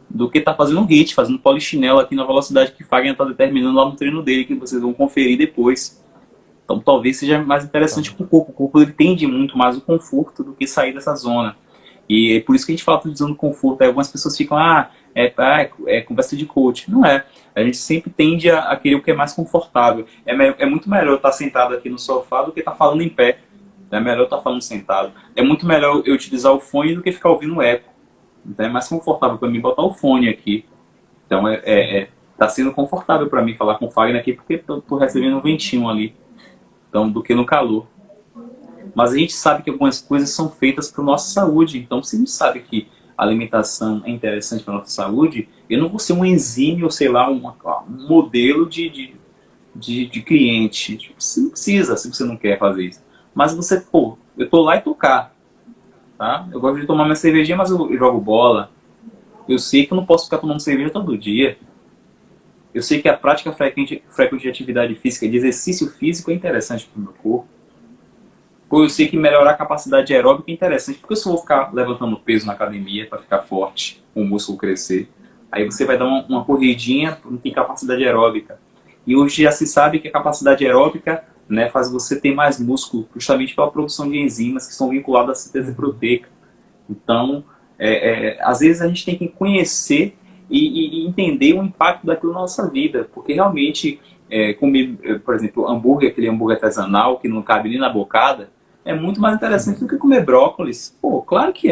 Speaker 2: do que estar fazendo um HIIT, fazendo polichinelo aqui na velocidade que Fagner está determinando lá no treino dele, que vocês vão conferir depois. Então talvez seja mais interessante para o corpo. O corpo ele tende muito mais o conforto do que sair dessa zona. E é por isso que a gente fala de zona de conforto. Aí algumas pessoas ficam, é conversa de coach. Não é. A gente sempre tende a querer o que é mais confortável. É muito melhor eu estar sentado aqui no sofá do que estar falando em pé. É melhor eu estar falando sentado. É muito melhor eu utilizar o fone do que ficar ouvindo o eco. Então é mais confortável para mim botar o fone aqui. Então tá sendo confortável para mim falar com o Fagner aqui porque tô recebendo um ventinho ali. Então, do que no calor. Mas a gente sabe que algumas coisas são feitas para a nossa saúde. Então, se a gente sabe que a alimentação é interessante para a nossa saúde, eu não vou ser um exímio, ou sei lá, um modelo de cliente. Tipo, você não precisa, se você não quer fazer isso. Mas você, eu tô lá e tô cá. Tá? Eu gosto de tomar minha cervejinha, mas eu jogo bola. Eu sei que eu não posso ficar tomando cerveja todo dia. Eu sei que a prática frequente de atividade física, de exercício físico, é interessante para o meu corpo. Ou eu sei que melhorar a capacidade aeróbica é interessante, porque se eu vou ficar levantando peso na academia para ficar forte, o músculo crescer, aí você vai dar uma corridinha, não tem capacidade aeróbica. E hoje já se sabe que a capacidade aeróbica, né, faz você ter mais músculo, justamente pela produção de enzimas que são vinculadas à síntese proteica. Então, às vezes a gente tem que conhecer e entender o impacto daquilo na nossa vida, porque realmente comer, por exemplo, aquele hambúrguer artesanal que não cabe nem na bocada, é muito mais interessante do que comer brócolis. Pô, claro que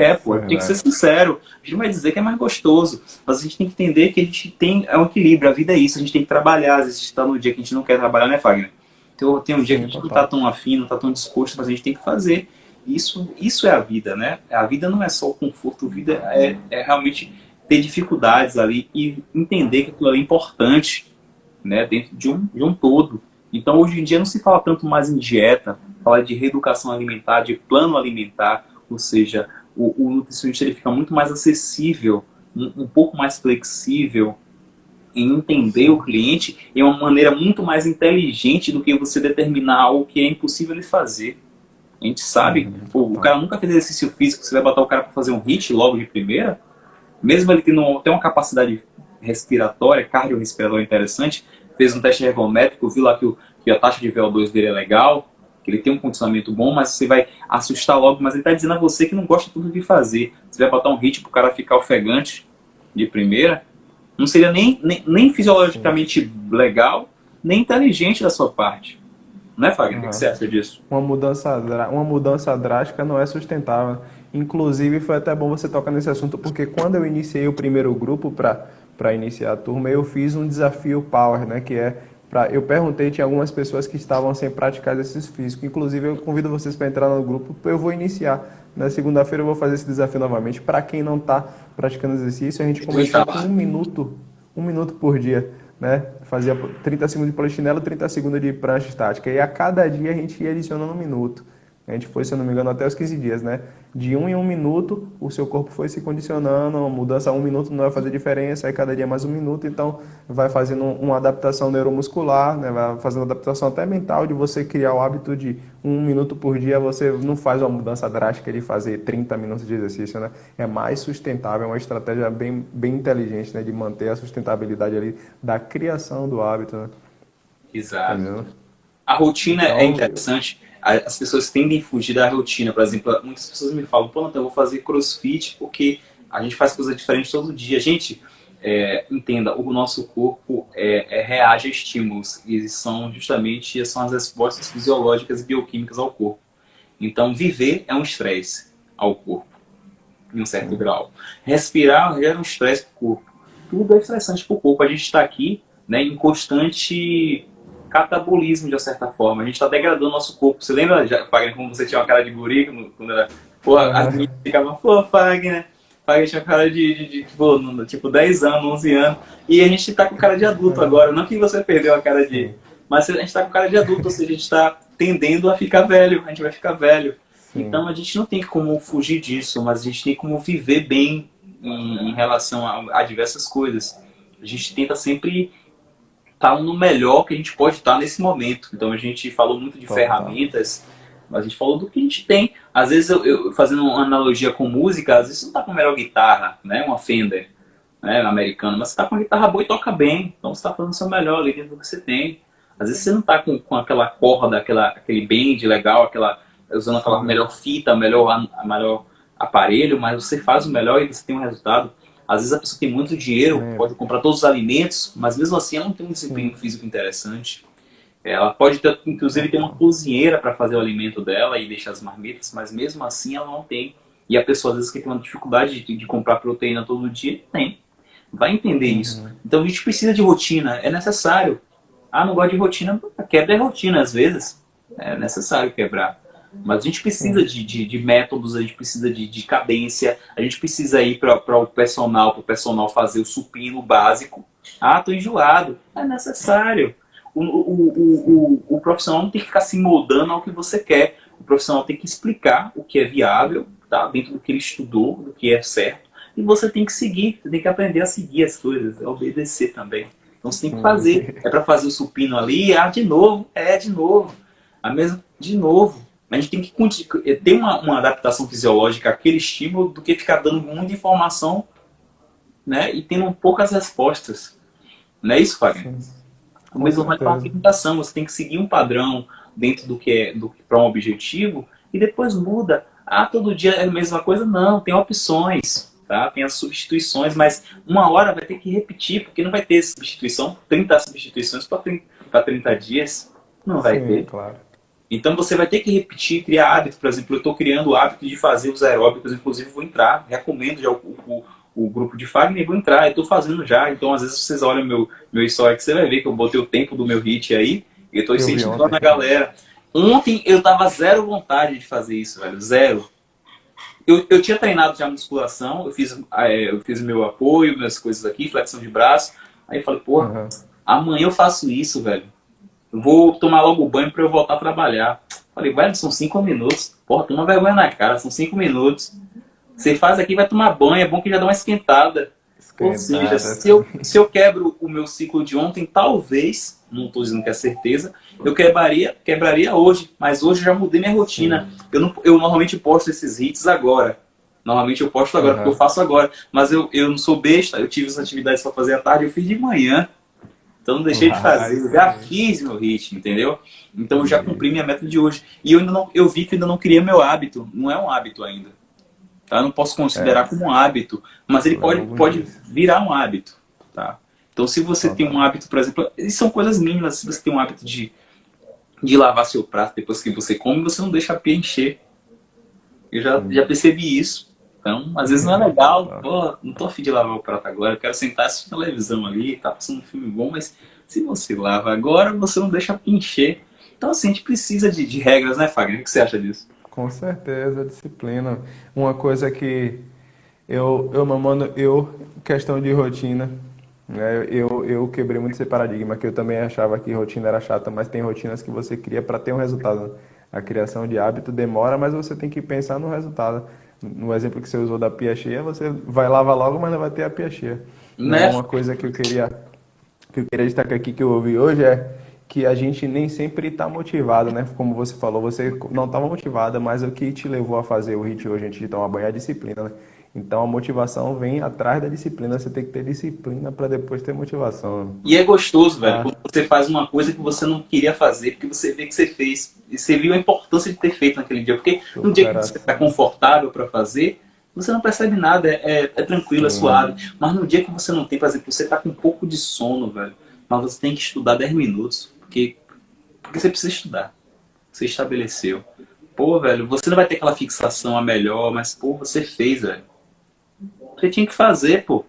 Speaker 2: tem que ser sincero. A gente vai dizer que é mais gostoso, mas a gente tem que entender que a gente tem um equilíbrio, a vida é isso, a gente tem que trabalhar, às vezes está no dia que a gente não quer trabalhar, né, Fagner? Então tem um dia que a gente não está tão afim, não está tão disposto, mas a gente tem que fazer. Isso é a vida, né? A vida não é só o conforto, a vida é realmente ter dificuldades ali e entender que aquilo ali é importante, né, dentro de um todo. Então, hoje em dia não se fala tanto mais em dieta, fala de reeducação alimentar, de plano alimentar, ou seja, o nutricionista ele fica muito mais acessível, um pouco mais flexível em entender o cliente em uma maneira muito mais inteligente do que você determinar algo que é impossível de fazer. A gente sabe, o cara nunca fez exercício físico, você vai botar o cara para fazer um HIIT logo de primeira, mesmo ele tendo uma capacidade respiratória, cardiorrespiratória interessante, fez um teste ergométrico, viu lá que a taxa de VO2 dele é legal, que ele tem um condicionamento bom, mas você vai assustar logo, mas ele está dizendo a você que não gosta tudo de fazer. Você vai botar um HIIT para o cara ficar ofegante de primeira, não seria nem fisiologicamente legal, nem inteligente da sua parte. Não é, Fagner? O que você acha disso?
Speaker 3: Uma mudança drástica não é sustentável. Inclusive, foi até bom você tocar nesse assunto, porque quando eu iniciei o primeiro grupo para iniciar a turma, eu fiz um desafio Power, né? Eu perguntei, tinha algumas pessoas que estavam sem praticar exercício físico. Inclusive, eu convido vocês para entrar no grupo, eu vou iniciar. Na segunda-feira eu vou fazer esse desafio novamente. Para quem não está praticando exercício, a gente começou com um minuto por dia, né? Fazia 30 segundos de polichinelo, 30 segundos de prancha estática. E a cada dia a gente ia adicionando um minuto. A gente foi, se eu não me engano, até os 15 dias, né? De 1 em 1 minuto, o seu corpo foi se condicionando, uma mudança a 1 minuto não vai fazer diferença, aí cada dia mais 1 minuto, então vai fazendo uma adaptação neuromuscular, né? Vai fazendo adaptação até mental, de você criar o hábito de 1 minuto por dia, você não faz uma mudança drástica de fazer 30 minutos de exercício, né? É mais sustentável, é uma estratégia bem inteligente, né? De manter a sustentabilidade ali da criação do hábito, né?
Speaker 2: Exato. Entendeu? A rotina é interessante. As pessoas tendem a fugir da rotina. Por exemplo, muitas pessoas me falam, pô, Nathan, eu vou fazer crossfit porque a gente faz coisa diferente todo dia. Gente, entenda, o nosso corpo reage a estímulos e são as respostas fisiológicas e bioquímicas ao corpo. Então, viver é um estresse ao corpo, em um certo grau. Respirar gera um estresse para o corpo. Tudo é estressante para o corpo. A gente está aqui, né, em constante catabolismo, de uma certa forma. A gente está degradando nosso corpo. Você lembra, Fagner, como você tinha uma cara de guri quando era... Pô, as meninas ficavam, pô, Fagner tinha cara de 10 anos, 11 anos. E a gente tá com cara de adulto agora. Não que você perdeu a cara de... Mas a gente tá com cara de adulto, ou seja, a gente tá tendendo a ficar velho. A gente vai ficar velho. Sim. Então a gente não tem como fugir disso, mas a gente tem como viver bem em relação a diversas coisas. A gente tenta sempre estar no melhor que a gente pode estar nesse momento. Então a gente falou muito de ferramentas, mas a gente falou do que a gente tem. Às vezes, eu fazendo uma analogia com música, às vezes você não está com a melhor guitarra, né? Uma Fender, né? Americana, mas você está com uma guitarra boa e toca bem. Então você está fazendo o seu melhor ali dentro do que você tem. Às vezes você não está com aquela corda, aquele bend legal, usando aquela melhor fita, melhor aparelho, mas você faz o melhor e você tem um resultado. Às vezes a pessoa tem muito dinheiro, pode comprar todos os alimentos, mas mesmo assim ela não tem um desempenho físico interessante. Ela pode ter, inclusive, ter uma cozinheira para fazer o alimento dela e deixar as marmitas, mas mesmo assim ela não tem. E a pessoa, às vezes, que tem uma dificuldade de comprar proteína todo dia, tem. Vai entender isso. Então a gente precisa de rotina, é necessário. Ah, não gosto de rotina, quebra a rotina às vezes. É necessário quebrar. Mas a gente precisa de métodos, a gente precisa de cadência, a gente precisa ir para o personal fazer o supino básico. Ah, tô enjoado. É necessário. O profissional não tem que ficar se moldando ao que você quer. O profissional tem que explicar o que é viável, tá? Dentro do que ele estudou, do que é certo. E você tem que seguir, você tem que aprender a seguir as coisas, a obedecer também. Então você tem que fazer. É para fazer o supino ali, de novo, de novo. A mesma, de novo. A gente tem que ter uma adaptação fisiológica àquele estímulo do que ficar dando muita informação, né, e tendo poucas respostas. Não é isso, Fagner? O mesmo vale para a alimentação. Você tem que seguir um padrão dentro do que para um objetivo e depois muda. Ah, todo dia é a mesma coisa? Não, tem opções, tá? Tem as substituições, mas uma hora vai ter que repetir, porque não vai ter substituição, 30 substituições para 30 dias. Não vai ter.
Speaker 1: Claro.
Speaker 2: Então você vai ter que repetir, criar hábito. Por exemplo, eu estou criando o hábito de fazer os aeróbicos, inclusive vou entrar, recomendo já o grupo de Fagner e vou entrar, eu estou fazendo já. Então às vezes vocês olham meu story que você vai ver que eu botei o tempo do meu hit aí e eu estou incentivando a galera. Ontem eu tava zero vontade de fazer isso, velho, zero. Eu tinha treinado já musculação, eu fiz meu apoio, minhas coisas aqui, flexão de braço. Aí eu falei, porra, amanhã eu faço isso, velho. Eu vou tomar logo o banho pra eu voltar a trabalhar. Falei, velho, são 5 minutos. Porra, toma vergonha na cara, são 5 minutos. Você faz aqui, vai tomar banho, é bom que já dá uma esquentada. Ou seja, se eu quebro o meu ciclo de ontem, talvez, não estou dizendo que é certeza, eu quebraria hoje. Mas hoje eu já mudei minha rotina. Eu normalmente posto esses hits agora. Normalmente eu posto agora, porque eu faço agora. Mas eu não sou besta, eu tive as atividades para fazer à tarde, eu fiz de manhã. Então não deixei de fazer, eu já fiz meu ritmo, entendeu? Então eu já cumpri minha meta de hoje. E eu vi que ainda não criei meu hábito. Não é um hábito ainda. Tá? Eu não posso considerar como um hábito, mas ele pode virar um hábito. Tá? Então se você tem um hábito, por exemplo, são coisas mínimas. Se você tem um hábito de lavar seu prato depois que você come, você não deixa a pia encher. Eu já percebi isso. Então, às vezes não é legal, pô, não tô afim de lavar o prato agora, eu quero sentar assistir televisão ali, tá passando um filme bom, mas se você lava agora, você não deixa encher. Então, assim, a gente precisa de regras, né, Fagner? O que você acha disso?
Speaker 3: Com certeza, disciplina. Uma coisa que questão de rotina, né, eu quebrei muito esse paradigma, que eu também achava que rotina era chata, mas tem rotinas que você cria para ter um resultado. A criação de hábito demora, mas você tem que pensar no resultado. No exemplo que você usou da pia cheia, você vai lavar logo, mas não vai ter a pia cheia.
Speaker 2: Né?
Speaker 3: Uma coisa que eu queria destacar aqui, que eu ouvi hoje, é que a gente nem sempre está motivado, né? Como você falou, você não estava motivada, mas o que te levou a fazer o HIIT hoje antes de tomar banho é a disciplina, né? Então a motivação vem atrás da disciplina, você tem que ter disciplina para depois ter motivação. Né?
Speaker 2: E é gostoso, velho, quando você faz uma coisa que você não queria fazer, porque você vê que você fez, e você viu a importância de ter feito naquele dia, porque no dia que você está confortável para fazer, você não percebe nada, é tranquilo, é suave, mas no dia que você não tem, por exemplo, você está com um pouco de sono, velho, mas você tem que estudar 10 minutos, porque você precisa estudar, você estabeleceu. Pô, velho, você não vai ter aquela fixação a melhor, mas, pô, você fez, velho. Você tinha que fazer, pô.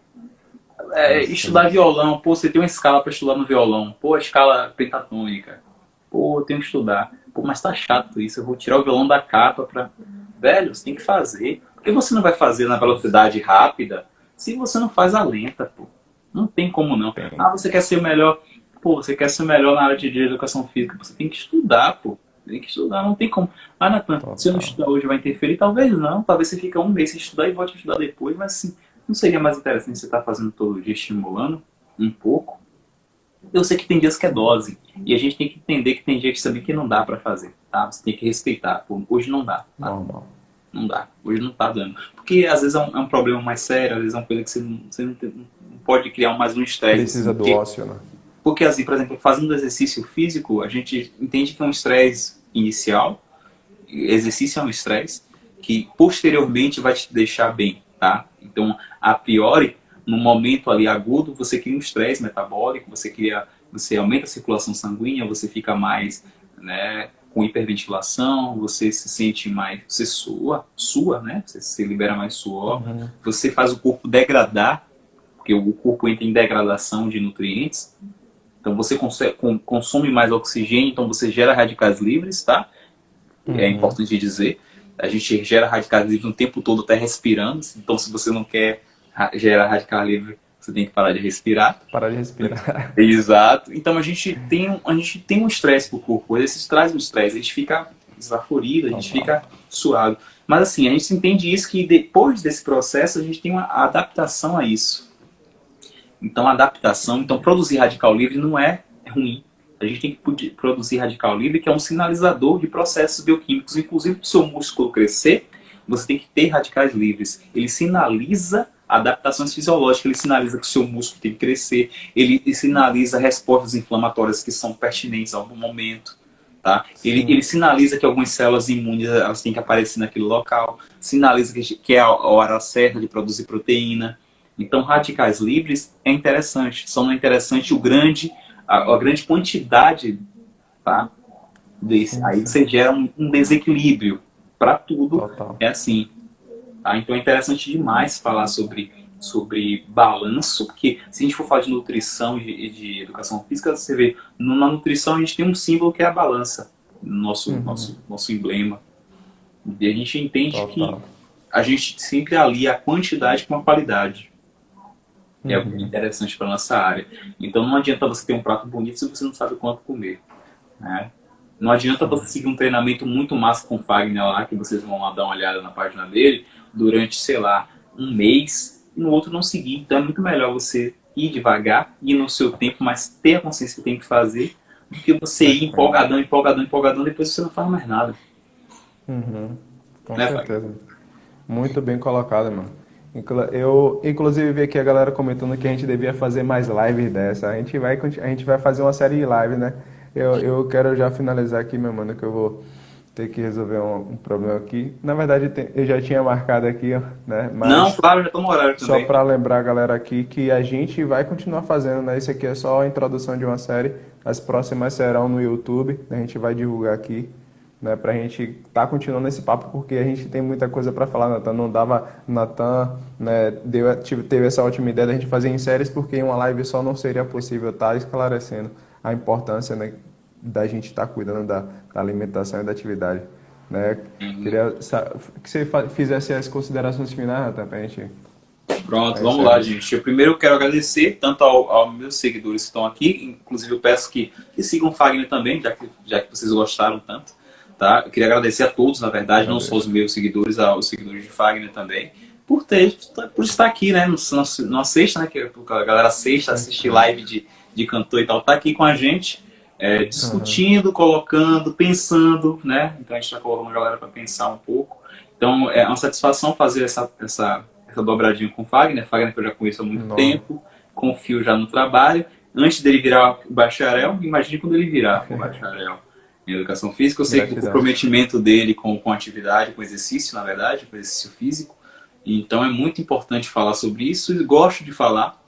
Speaker 2: Estudar violão, pô, você tem uma escala para estudar no violão. Pô, a escala pentatônica. Pô, eu tenho que estudar. Pô, mas tá chato isso, eu vou tirar o violão da capa pra... Velho, você tem que fazer. Por que você não vai fazer na velocidade rápida se você não faz a lenta, pô? Não tem como não. Ah, você quer ser o melhor... Pô, você quer ser o melhor na área de educação física. Você tem que estudar, pô. Tem que estudar, não tem como. Ah, Natan, se eu não estudar hoje vai interferir? Talvez não. Talvez você fique um mês sem estudar e volte a estudar depois. Mas assim, não seria mais interessante você estar fazendo todo dia, estimulando um pouco? Eu sei que tem dias que é dose. E a gente tem que entender que tem dias que sabe que não dá pra fazer. Tá? Você tem que respeitar. Pô, hoje não dá. Tá? Não dá. Hoje não tá dando. Porque às vezes é um problema mais sério. Às vezes é uma coisa que você não pode criar mais um estresse.
Speaker 3: Precisa do ócio, né?
Speaker 2: Porque, assim, por exemplo, fazendo exercício físico, a gente entende que é um estresse inicial. Exercício é um estresse que posteriormente vai te deixar bem, tá? Então, a priori, num momento ali agudo, você cria um estresse metabólico, você aumenta a circulação sanguínea, você fica mais, né, com hiperventilação, você se sente mais, você sua, né? Você se libera mais suor, você faz o corpo degradar, porque o corpo entra em degradação de nutrientes, então você consome mais oxigênio, então você gera radicais livres, tá? É importante dizer. A gente gera radicais livres o tempo todo até respirando, então se você não quer gerar radical livre, você tem que parar de respirar.
Speaker 3: Parar de respirar.
Speaker 2: Exato. Então a gente tem um estresse pro corpo, esse traz um estresse, a gente fica esbaforido, a gente fica suado. Mas assim, a gente entende isso que depois desse processo a gente tem uma adaptação a isso. Então então produzir radical livre não é ruim. A gente tem que produzir radical livre, que é um sinalizador de processos bioquímicos, inclusive para o seu músculo crescer, você tem que ter radicais livres. Ele sinaliza adaptações fisiológicas, ele sinaliza que o seu músculo tem que crescer, ele sinaliza respostas inflamatórias que são pertinentes a algum momento. Tá? Ele sinaliza que algumas células imunes elas têm que aparecer naquele local, sinaliza que é a hora certa de produzir proteína. Então, radicais livres é interessante, só não é interessante a grande quantidade, tá? Aí você gera um desequilíbrio para tudo.
Speaker 3: Total.
Speaker 2: É assim. Tá? Então é interessante demais falar sobre balanço, porque se a gente for falar de nutrição e de educação física, você vê, na nutrição a gente tem um símbolo que é a balança, nosso emblema. E a gente entende que a gente sempre alia a quantidade com a qualidade. É interessante para nossa área. Então não adianta você ter um prato bonito se você não sabe quanto comer. Né? Não adianta você seguir um treinamento muito massa com o Fagner lá, que vocês vão lá dar uma olhada na página dele, durante, sei lá, um mês, e no outro não seguir. Então é muito melhor você ir devagar, ir no seu tempo, mas ter a consciência que tem que fazer, do que você ir empolgadão, depois você não faz mais nada.
Speaker 3: Com
Speaker 2: Né,
Speaker 3: certeza.
Speaker 2: Fagner?
Speaker 3: Muito bem colocado, mano. Eu, inclusive, vi aqui a galera comentando que a gente devia fazer mais lives dessa. A gente vai fazer uma série de lives, né? Eu quero já finalizar aqui, meu mano, que eu vou ter que resolver um problema aqui. Na verdade, eu já tinha marcado aqui, ó, né? Mas
Speaker 2: Não, claro, já estou no horário
Speaker 3: só
Speaker 2: também.
Speaker 3: para lembrar a galera aqui que a gente vai continuar fazendo, né? Isso aqui é só a introdução de uma série. As próximas serão no YouTube, né? A gente vai divulgar aqui, né, pra gente tá continuando esse papo, porque a gente tem muita coisa para falar, Natan. Não dava, Natan, né, teve essa ótima ideia da gente fazer em séries, porque em uma live só não seria possível estar esclarecendo a importância, né, da gente estar cuidando da alimentação e da atividade, né? Queria que você fizesse as considerações finais, Natan, pra gente.
Speaker 2: Pronto, vamos lá, gente. Eu primeiro quero agradecer tanto aos meus seguidores que estão aqui, inclusive eu peço que sigam o Fagner também, já que vocês gostaram tanto. Tá? Eu queria agradecer a todos, na verdade, não só os meus seguidores, aos seguidores de Fagner também, por estar aqui, né, numa sexta, né, que a galera sexta assiste live de cantor e tal, tá aqui com a gente, discutindo, colocando, pensando, né, então a gente tá colocando a galera para pensar um pouco. Então é uma satisfação fazer essa dobradinha com o Fagner, que eu já conheço há muito tempo, confio já no trabalho. Antes dele virar bacharel, imagine quando ele virar o bacharel em educação física. Eu sei que o comprometimento dele com a atividade, com exercício, na verdade, com exercício físico. Então é muito importante falar sobre isso e gosto de falar.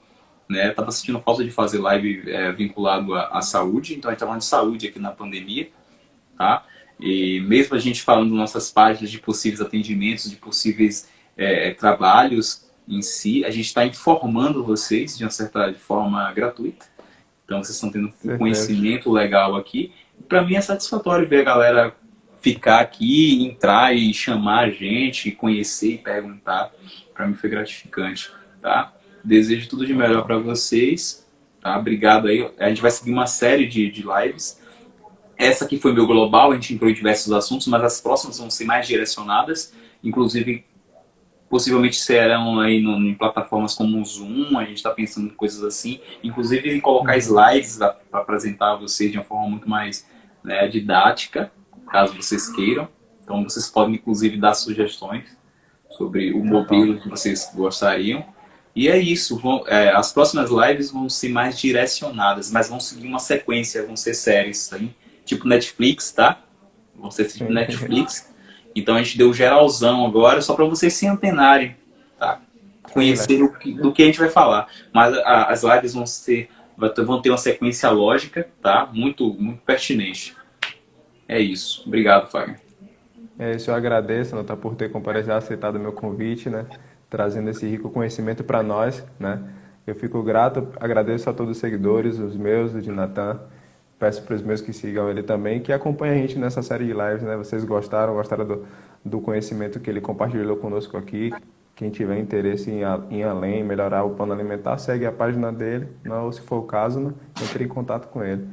Speaker 2: Né? Estava sentindo falta de fazer live vinculado à saúde, então a gente está falando de saúde aqui na pandemia. Tá? E mesmo a gente falando nossas páginas de possíveis atendimentos, de possíveis trabalhos em si, a gente está informando vocês de uma certa forma gratuita. Então vocês estão tendo um conhecimento legal aqui. Para mim é satisfatório ver a galera ficar aqui, entrar e chamar a gente, conhecer e perguntar. Para mim foi gratificante, tá? Desejo tudo de melhor para vocês, tá? Obrigado aí. A gente vai seguir uma série de lives. Essa aqui foi meu global, a gente entrou em diversos assuntos, mas as próximas vão ser mais direcionadas, inclusive possivelmente serão aí em plataformas como o Zoom, a gente está pensando em coisas assim, inclusive em colocar slides para apresentar a vocês de uma forma muito mais, né, didática, caso vocês queiram. Então vocês podem inclusive dar sugestões sobre o modelo que vocês gostariam. E é isso, as próximas lives vão ser mais direcionadas, mas vão seguir uma sequência, vão ser séries, hein? Tipo Netflix, tá? Vão ser tipo Netflix. Então a gente deu geralzão agora, só para vocês se antenarem, tá?
Speaker 1: Tranquilo.
Speaker 2: conhecer do que a gente vai falar. Mas as lives vão ter uma sequência lógica, tá? Muito, muito pertinente. É isso. Obrigado, Fagner.
Speaker 3: É isso, eu agradeço, Natan, por ter comparecido, aceitado o meu convite, né? Trazendo esse rico conhecimento para nós, né? Eu fico grato, agradeço a todos os seguidores, os meus, o de Natan. Peço para os meus que sigam ele também, que acompanhem a gente nessa série de lives, né? Vocês gostaram do conhecimento que ele compartilhou conosco aqui. Quem tiver interesse em ir além, melhorar o plano alimentar, segue a página dele, não, ou se for o caso, né? Entre em contato com ele.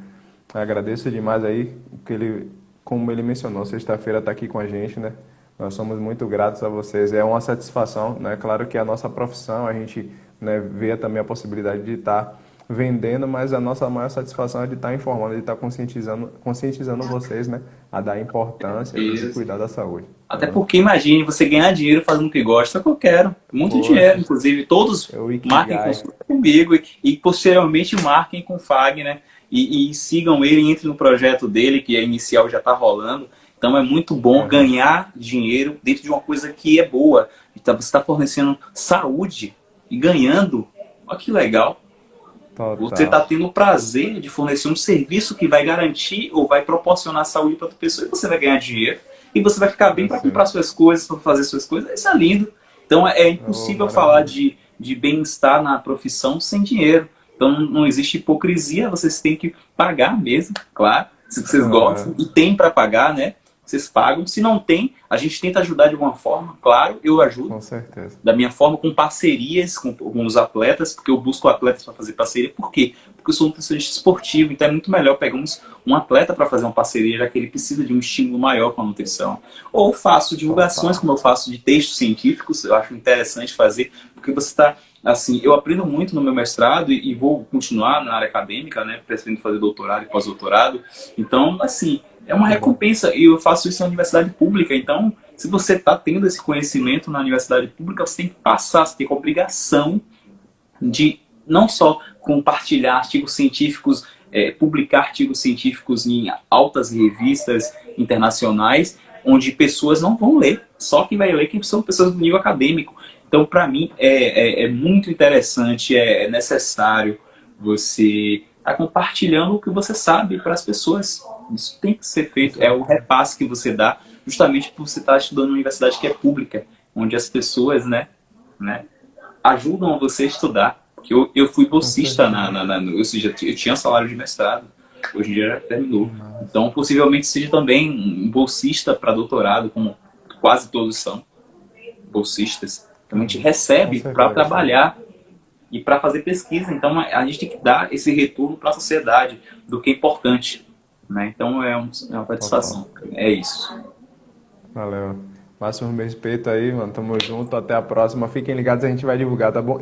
Speaker 3: Agradeço demais aí que ele, como ele mencionou, sexta-feira está aqui com a gente, né? Nós somos muito gratos a vocês. É uma satisfação, né? Claro que a nossa profissão, a gente, né, vê também a possibilidade de estar vendendo, mas a nossa maior satisfação é de estar informando, de estar conscientizando vocês, né, a dar importância e de
Speaker 2: Isso.
Speaker 3: cuidar da saúde.
Speaker 2: Até porque, imagine, você ganhar dinheiro fazendo o que gosta, é o que eu quero. Muito dinheiro,
Speaker 3: Poxa,
Speaker 2: inclusive. Todos
Speaker 3: é o
Speaker 2: marquem
Speaker 3: Ikigai.
Speaker 2: comigo e posteriormente marquem com o Fagner, né? E sigam ele, entrem no projeto dele, que é inicial, já está rolando. Então é muito bom ganhar dinheiro dentro de uma coisa que é boa. Então, você está fornecendo saúde e ganhando. Olha que legal. Você está
Speaker 3: Total.
Speaker 2: tendo o prazer de fornecer um serviço que vai garantir ou vai proporcionar saúde para outra pessoa e você vai ganhar dinheiro e você vai ficar bem para
Speaker 3: Assim,
Speaker 2: comprar suas coisas, para fazer suas coisas. Isso é lindo. Então é
Speaker 3: oh,
Speaker 2: impossível falar
Speaker 3: maravilha.
Speaker 2: de bem-estar na profissão sem dinheiro. Então não existe hipocrisia, vocês têm que pagar mesmo, claro, se vocês
Speaker 3: Ah,
Speaker 2: gostam e tem para pagar, né? Vocês pagam. Se não tem, a gente tenta ajudar de alguma forma, claro, eu ajudo
Speaker 3: com certeza.
Speaker 2: da minha forma, com parcerias com os atletas, porque eu busco atletas para fazer parceria. Por quê? Porque eu sou um nutricionista esportivo, então é muito melhor pegarmos um atleta para fazer uma parceria, já que ele precisa de um estímulo maior com a nutrição. Ou faço divulgações,
Speaker 3: Total.
Speaker 2: como eu faço de textos científicos, eu acho interessante fazer, porque você está, assim, eu aprendo muito no meu mestrado e vou continuar na área acadêmica, né, pretendo fazer doutorado e pós-doutorado. Então, assim, é uma
Speaker 3: Que bom.
Speaker 2: recompensa, e eu faço isso na universidade pública, então se você está tendo esse conhecimento na universidade pública, você tem que passar, você tem a obrigação de não só compartilhar artigos científicos, publicar artigos científicos em altas revistas internacionais, onde pessoas não vão ler, só quem vai ler que são pessoas do nível acadêmico. Então, para mim, é muito interessante, é necessário você estar compartilhando o que você sabe para as pessoas. Isso tem que ser
Speaker 3: Com
Speaker 2: feito, é o
Speaker 3: certeza.
Speaker 2: repasse que você dá justamente por você estar estudando em uma universidade que é pública, onde as pessoas, né, ajudam você a estudar. Porque eu fui
Speaker 3: Com
Speaker 2: bolsista,
Speaker 3: certeza.
Speaker 2: ou seja, eu tinha salário de mestrado, hoje em dia já terminou.
Speaker 3: Mas,
Speaker 2: Então, possivelmente seja também um bolsista para doutorado, como quase todos são bolsistas. Então, a gente
Speaker 3: com
Speaker 2: recebe para
Speaker 3: certeza.
Speaker 2: trabalhar e para fazer pesquisa. Então, a gente tem que dar esse retorno para a sociedade do que é importante. Né? Então, é uma
Speaker 3: Total.
Speaker 2: satisfação. É isso.
Speaker 3: Valeu. Máximo respeito aí, mano. Tamo junto. Até a próxima. Fiquem ligados, a gente vai divulgar, tá bom?